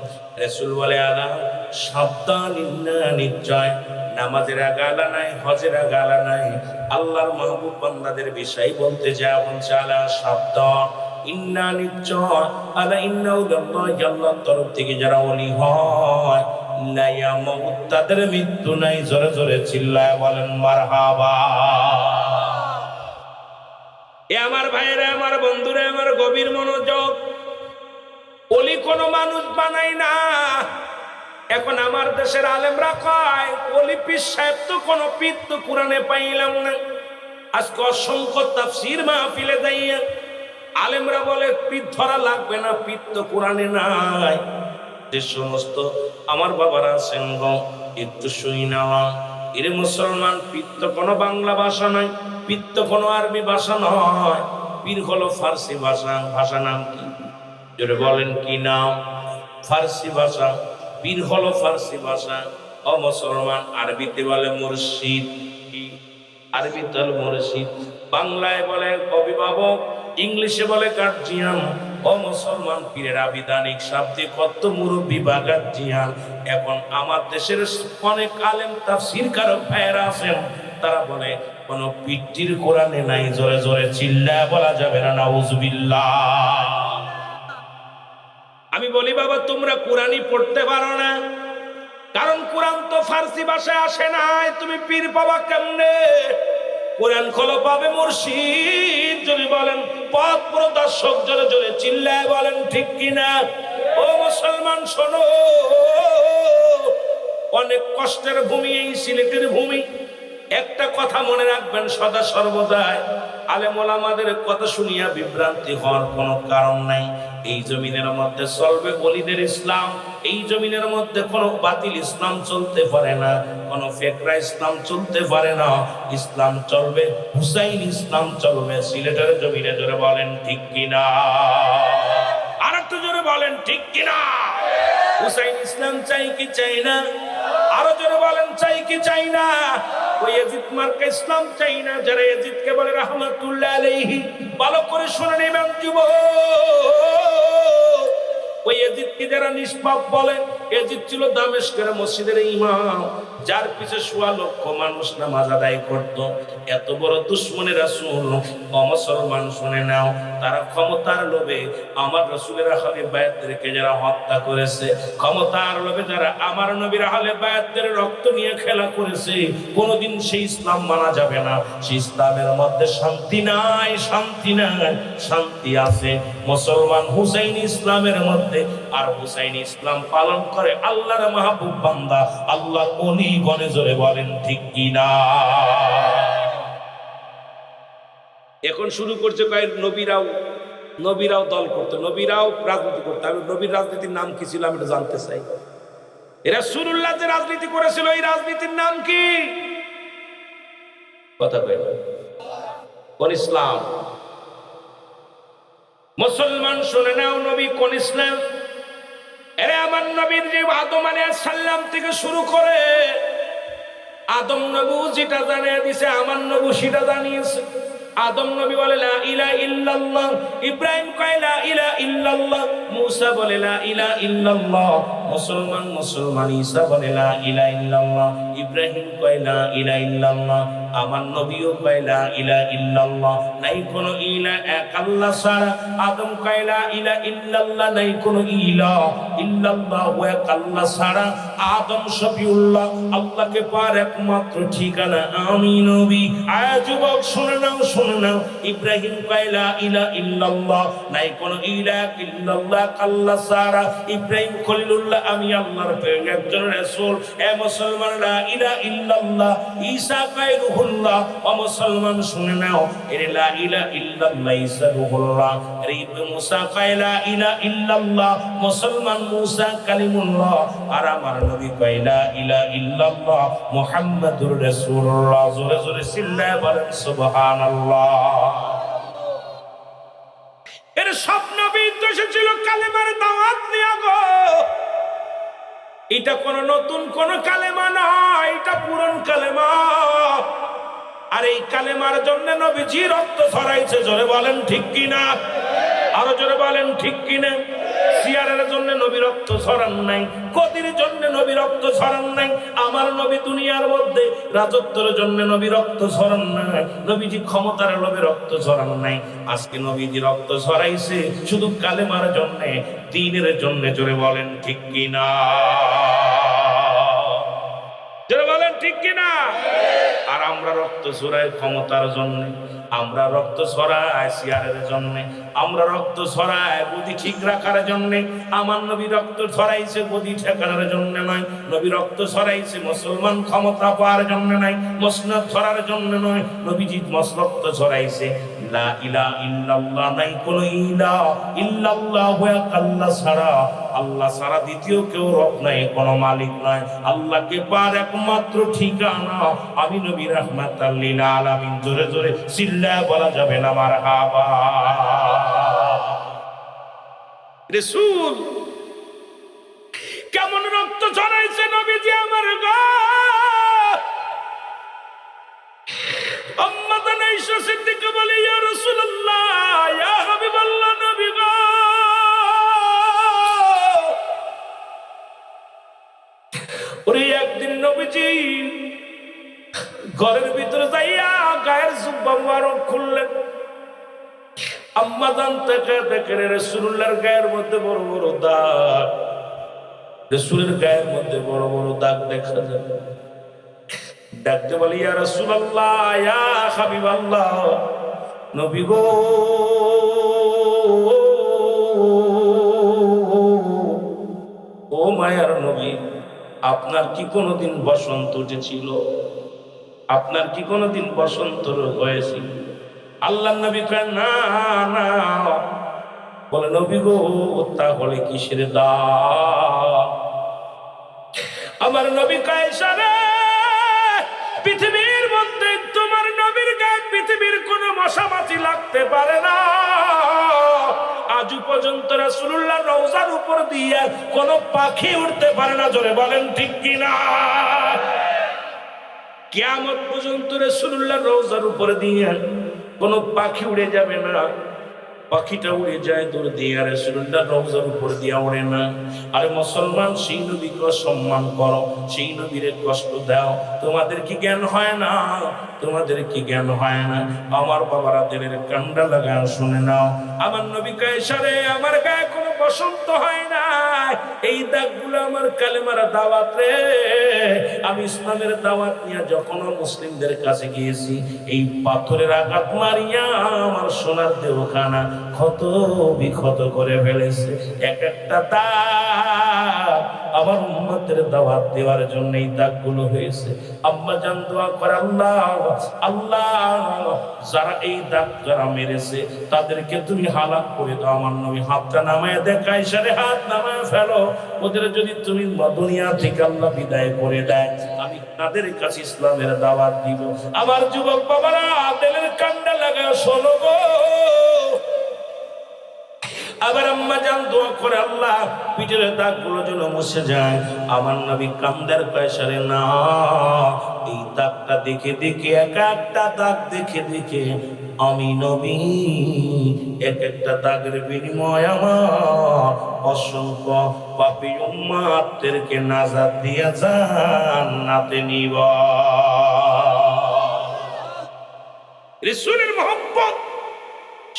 রাসূল বলে আলা সাবধান, ইন্না নিশ্চয় নামাজের আগালা নাই, হজের আগালা নাই, আল্লাহর মাহবুব বান্দাদের বিষয় বলতে যা বলছে আলা সাবধান, ইন্না নিশ্চয়, আলা ইন্না উল্লাহ, আল্লাহর তরফ থেকে যারা ওলি হয় লা ইয়ামুত, তাদের মৃত্যু নাই। জোরে জোরে চিল্লায় বলেন মারহাবা। এ আমার ভাইরা আমার, বন্ধুরা আমার, গভীর মনোযোগ। ওলি কোনো মানুষ বানাই না। এখন আমার দেশের আলেমরা কয় ওলি পীর সাহেব তো কোনো পীর তো কোরআনে পাইলাম না। আজকে অসংখ্য তাফসীর মাহফিলে যাইয়া আলেমরা বলে পীর ধরা লাগবে না, পীর তো কোরআনে নাই। যে সমস্ত আমার বাবারা আছেন গো, একটু শুই নেওয়া, এর মুসলমান, পীর তো কোনো বাংলা ভাষা নয়, পীর তো কোনো আরবি ভাষা নয়, পীর হলো ফার্সি ভাষা। ভাষা নাম কি? জোরে বলেন কি নাম? ফার্সি ভাষা। পীর হলো ফার্সি ভাষা। ও মুসলমান, আরবিতে বলে মুর্শিদ, আরবিতে হলো মুর্শিদ, বাংলায় বলে অভিভাবক, ইংলিশে বলে গার্জিয়ান। ও মুসলমান, পীরের আবিধানিক শাব্দিক অর্থ মুরব্বি বা গার্জিয়ান। এখন আমার দেশের অনেক আলেম তাফসীর কারক ভাইয়েরা আছেন, তারা বলে কোন পীরটির কোরআনে নাই। জোরে জোরে চিল্লায় বলা যাবে না নাউজুবিল্লাহ। আমি বলি বাবা, তোমরা কোরআনই পড়তে পারো না, কারণ কোরআন তো ফার্সি ভাষায় আসে নাই, তুমি পীর পাবা কেমনে? কোরআন খোলো, পাবে মুর্শিদ। যদি বলেন পথ প্রদর্শক, জোরে জোরে চিল্লায় বলেন ঠিক কিনা? ও মুসলমান শোনো, অনেক কষ্টের ভূমি এই সিলেটের ভূমি। একটা কথা মনে রাখবেন সদা সর্বদাই, আলেম ওলামাদের কথা শুনিয়া বিভ্রান্তি হওয়ার কোনো কারণ নাই। এই জমিনের মধ্যে চলবে ওলিদের ইসলাম, এই জমিনের মধ্যে কোনো বাতিল ইসলাম চলতে পারে না, কোনো ফেকরা ইসলাম চলতে পারে না। ইসলাম চলবে, হুসাইন ইসলাম চলবে সিলেটের জমিনে। জোরে বলেন ঠিক কিনা? আর একটু জোরে বলেন ঠিক কিনা? হুসাইন ইসলাম চাই কি চাই না? আরো জোরে বলেন চাই কি চাই না? ওই ইয়াজিদ মার্কা ইসলাম চাই না, যারা ইয়াজিদকে বলে রাহমাতুল্লাহ আলাইহি। ভালো করে শুনে নেবেন যুবক, ওই ইয়াজিদকে যারা নিষ্পাপ বলে, ইয়াজিদ ছিল দামেস্কের মসজিদের ইমাম, যার পিছে 1.25 লক্ষ মানুষ নামাজ আদায় করত। এত বড় দুশমনের রাসূল। ও মুসলমান শুনে নাও, তারা ক্ষমতার লোভে আমার রাসূলের আহলে বায়াতদেরকে যারা হত্যা করেছে, ক্ষমতার লোভে যারা আমার নবীর আহলে বায়াতদের রক্ত নিয়ে খেলা করেছে, কোনোদিন সেই ইসলাম মানা যাবে না। সেই ইসলামের মধ্যে শান্তি নাই, শান্তি নাই। শান্তি আছে মুসলমান হুসাইন ইসলামের মধ্যে। আর হুসাইন ইসলাম পালন করে আল্লাহর মাহবুব বান্দা, আল্লাহর ওলি গণে। জোরে বলেন ঠিক কিনা? এখন শুরু করছে কয়েক নবীরাও দল করতো, নবীরাও রাজনীতি করতো। আমি নবীর রাজনীতির নাম কি ছিল আমি এটা জানতে চাই। রাসূলুল্লাহ যে রাজনীতি করেছিল এই রাজনীতির নাম কি? কথা কই না। কোন ইসলাম? মুসলমান শুনে নাও, নবী কোন ইসলাম? এরে আমার নবীর যে আদম আলাইহিস সালাম থেকে শুরু করে আদম নবী যেটা জানিয়ে দিছে আমার নবী সেটা জানিয়েছে। আদম নবী বলে লা ইলাহা ইল্লাল্লাহ, ইব্রাহিম কয় লা ইলাহা ইল্লাল্লাহ, মুসা বলে লা ইলাহা ইল্লাল্লাহ, মুসলমান ঈসা বলে লা ইলাহা ইল্লাল্লাহ, ইব্রাহিম কয় লা ইলাহা ইল্লাল্লাহ, আমার নবীও কয় লা ইলাহা ইল্লাল্লাহ। নাই কোনো ইলাহ এক আল্লাহ ছাড়া। আদম কয় লা ইলাহা ইল্লাল্লাহ, নাই কোনো ইলাহ ইল্লাল্লাহ এক আল্লাহ ছাড়া। আদম শফিউল্লাহ, আল্লাহকে পার একমাত্র ঠিকানা আমি নবী। আয় যুবক শুনে নাও, শুনে নাও। ইব্রাহিম কয় লা ইলাহা ইল্লাল্লাহ, নাই কোনো ইলাহ ইল্লাল্লাহ আল্লাহ ছাড়া। ইব্রাহিম খলিলুল্লাহ, আমি আল্লাহর একজন রাসূল। এ মুসলমান লা ইলাহা ইল্লাল্লাহ। ঈসা কয় রূহুল্লাহ। ও মুসলমান শুনে নাও, এর লা ইলাহা ইল্লাল্লাহ ঈসা রূহুল্লাহ। এর মুসা কয় লা ইলাহা ইল্লাল্লাহ, মুসলমান মুসা কালিমুল্লাহ। আর আমার নবী কয় লা ইলাহা ইল্লাল্লাহ মুহাম্মাদুর রাসূলুল্লাহ। জোরে জোরে চিল্লায়ে বলেন সুবহানাল্লাহ। এর সব নবী তো এসেছিল কালেমার দাওয়াত নিয়ে গো। এটা কোন নতুন কোন কালেমা নয়, এটা পুরান কালেমা। আর এই কালেমার জন্য নবীজি রক্ত ঝরাইছে। জোরে বলেন ঠিক কিনা? আরো জোরে বলেন ঠিক কিনা? সিয়ারের জন্য নবী রক্ত ঝরান নাই, গদির জন্য নবী রক্ত ঝরান নাই। আমার নবী দুনিয়ার মধ্যে রাজত্বের জন্য নবী রক্ত ঝরান নাই, নবীজি ক্ষমতার লোভে রক্ত ঝরান নাই। আজকে নবীজি রক্ত ঝরাইছে শুধু কালেমার জন্য, দ্বীনের জন্য। জোরে বলেন ঠিক কিনা? জোরে বলেন ঠিক কিনা? আর আমরা রক্ত ঝরাই ক্ষমতার জন্য, আমরা রক্ত ছড়াই সিয়ারের জন্য, আমরা রক্ত ছড়াই গদি ঠিক রাখার জন্য। আমার নবী রক্ত ছড়াইছে গদি ঠেকানোর জন্য নয়। নবী রক্ত ছড়াইছে মুসলমান ক্ষমতা পাওয়ার জন্য নয়, মসনদ ধরার জন্য নয়। নবীজি রক্ত ছড়াইছে লা ইলাহা ইল্লাল্লাহ, নাই কোনো ইলাহ ইল্লাল্লাহ এক আল্লাহ ছাড়া। আল্লাহ ছাড়া দ্বিতীয় কেউ রব নাই, কোনো মালিক নাই। আল্লাহকে পার একমাত্র ঠিকানা আমি নবী রাহমাতাল লিল আলামিন। জোরে জোরে চিল্লায়ে বলা যাবে না মারহাবা। রাসূল কেমন রক্ত ঝরাইছে নবীজি আমার গো। আম্মা জান আয়েশা সিদ্দিকা বলে ইয়া রাসূলুল্লাহ, ইয়া হাবিবাল্লাহ, নবী গো ওরে একদিন নবীজি ঘরের ভিতরে যাইয়া গায়ের জুব্বা মুবারক খুললেন। আম্মা জান থেকে দেখে রাসূলুল্লাহর গায়ের মধ্যে বড় বড় দাগ, রাসূলের গায়ের মধ্যে বড় বড় দাগ দেখা যায়। ডাকতে বলি ইয়া রাসূলুল্লাহ, ইয়া হাবিবাল্লাহ, নবী গো ও মায়ার নবী, আপনার কি কোনোদিন বসন্ত উঠেছিল? আপনার কি কোনোদিন বসন্ত রোগ হয়েছিল? আল্লাহর নবী কয় না না। বলে নবী গো তাহলে কিসের দাগ? আমার নবী কয় সারা পৃথিবীর মধ্যে তোমার নবীর গায়ে পৃথিবীর কোন মশা মাছি লাগতে পারে না। আজ পর্যন্ত রাসূলুল্লাহ রওজার উপর দিয়ে কোন পাখি উঠতে পারে না। জোরে বলেন ঠিক কিনা? কিয়ামত পর্যন্ত রাসূলুল্লাহ রওজার উপর দিয়ে কোন পাখি উড়ে যাবে না। পাখিটা উড়ে যায় দূর দিয়ে, আর রাসূলুল্লাহ রওজার উপর দিয়া ওড়ে না। আরে মুসলমান, সেই নবীকে সম্মান করো, সেই নবীরে কষ্ট দাও। তোমাদের কি জ্ঞান হয় না? তোমাদের কি জ্ঞান হয় না? আমার বাবারা দিলের কান্ডা লাগায় শুনে নাও। আমার নবী কায়সারে আমার গায়ে কোনো বসন্ত হয় না। এই দাগগুলো আমার কালেমার দাওয়াত রে। আমি ইসলামের দাওয়াত নিয়ে যখন মুসলিমদের কাছে গিয়েছি, এই পাথরের আঘাত মারিয়া আমার সোনার দেহখানা ক্ষত বিক্ষত করে ফেলেছে। এক একটা দাগ আমার উম্মতের দাওয়াত দেওয়ার জন্য এই দাগগুলো হয়েছে। আম্মা জান দোয়া করে, আল্লাহ আল্লাহ, যারা এই দাগ যারা মেরেছে তাদেরকে তুমি হালাক করে দাও। আমার নবী হাতটা নামায় দেখায়, সারে হাত নামায় ফেলো। ওদের যদি তুমি দুনিয়া থেকে আল্লাহ বিদায় করে দেয়, আমি তাদের কাছে ইসলামের দাওয়াত দিব। আমার যুবক বাবারা, দিলের কান্ডা লাগা শোনো গো। আবার আম্মা জান দোয়া করে, আল্লাহ পিঠের দাগগুলো যেন মুছে যায়। আমার নবী কান্দার কয়সারে না, এই দাগটা দেখে দেখে, এক একটা দাগ দেখে দেখে আমি নবী এক একটা দাগের বিনিময় আমার অসংখ্য পাপী উম্মতদেরকে নাজাত দিয়া জান্নাতে নিব। রাসূলের মহব্বত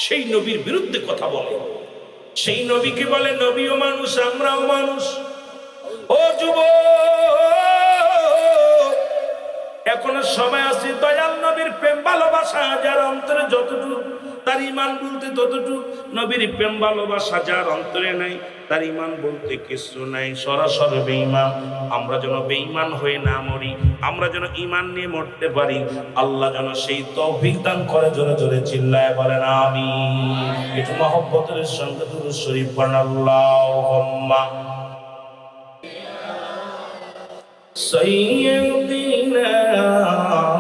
সেই নবীর বিরুদ্ধে কথা বলে, সেই নবীকে বলে নবীও মানুষ, আমরাও মানুষ। ও যুবক, এখনো সময় আছে। দয়াল নবীর প্রেম ভালোবাসা যার অন্তরে যতটুকু, তার ইমান বলতে ততটুকু। নবীর প্রেম ভালোবাসা যার অন্তরে নাই, তার ইমান বলতে কিছু নাই, সরাসরি বেঈমান। আমরা যেন বেঈমান হয়ে না মরি, আমরা যেন ইমান নিয়ে মরতে পারি। আল্লাহ যেন সেই তৌফিক দান করে। জোরে জোরে চিল্লায় বলেন আমিন। একটু মহব্বতের সঙ্গে দুরূদ শরীফ পড়েন। আল্লাহুম্মা সাইয়্যিদিনা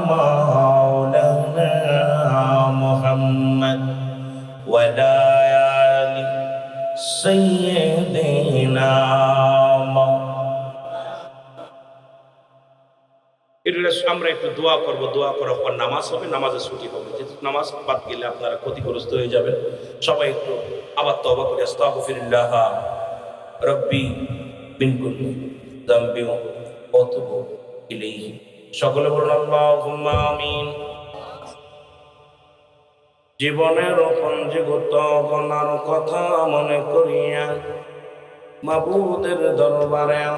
মাওলানা মুহাম্মদ ওয়া আলা আলি সাইয়্যিদিনা। আমরা একটু দোয়া করব, দোয়া করার পর নামাজ হবে, নামাজে ছুটি হবে। যেহেতু নামাজ বাদ গেলে আপনারা ক্ষতিগ্রস্ত হয়ে যাবেন। সবাই একটু আবার তওবা করে আস্তাগফিরুল্লাহ রব্বি মিন কুল্লি যামবি ওয়া আতুবু ইলাইহি। সকলে বলুন আল্লাহুম্মা আমিন। জীবনের পঞ্জীভূত গণার কথা মনে করিয়া মাবুদের দরবারে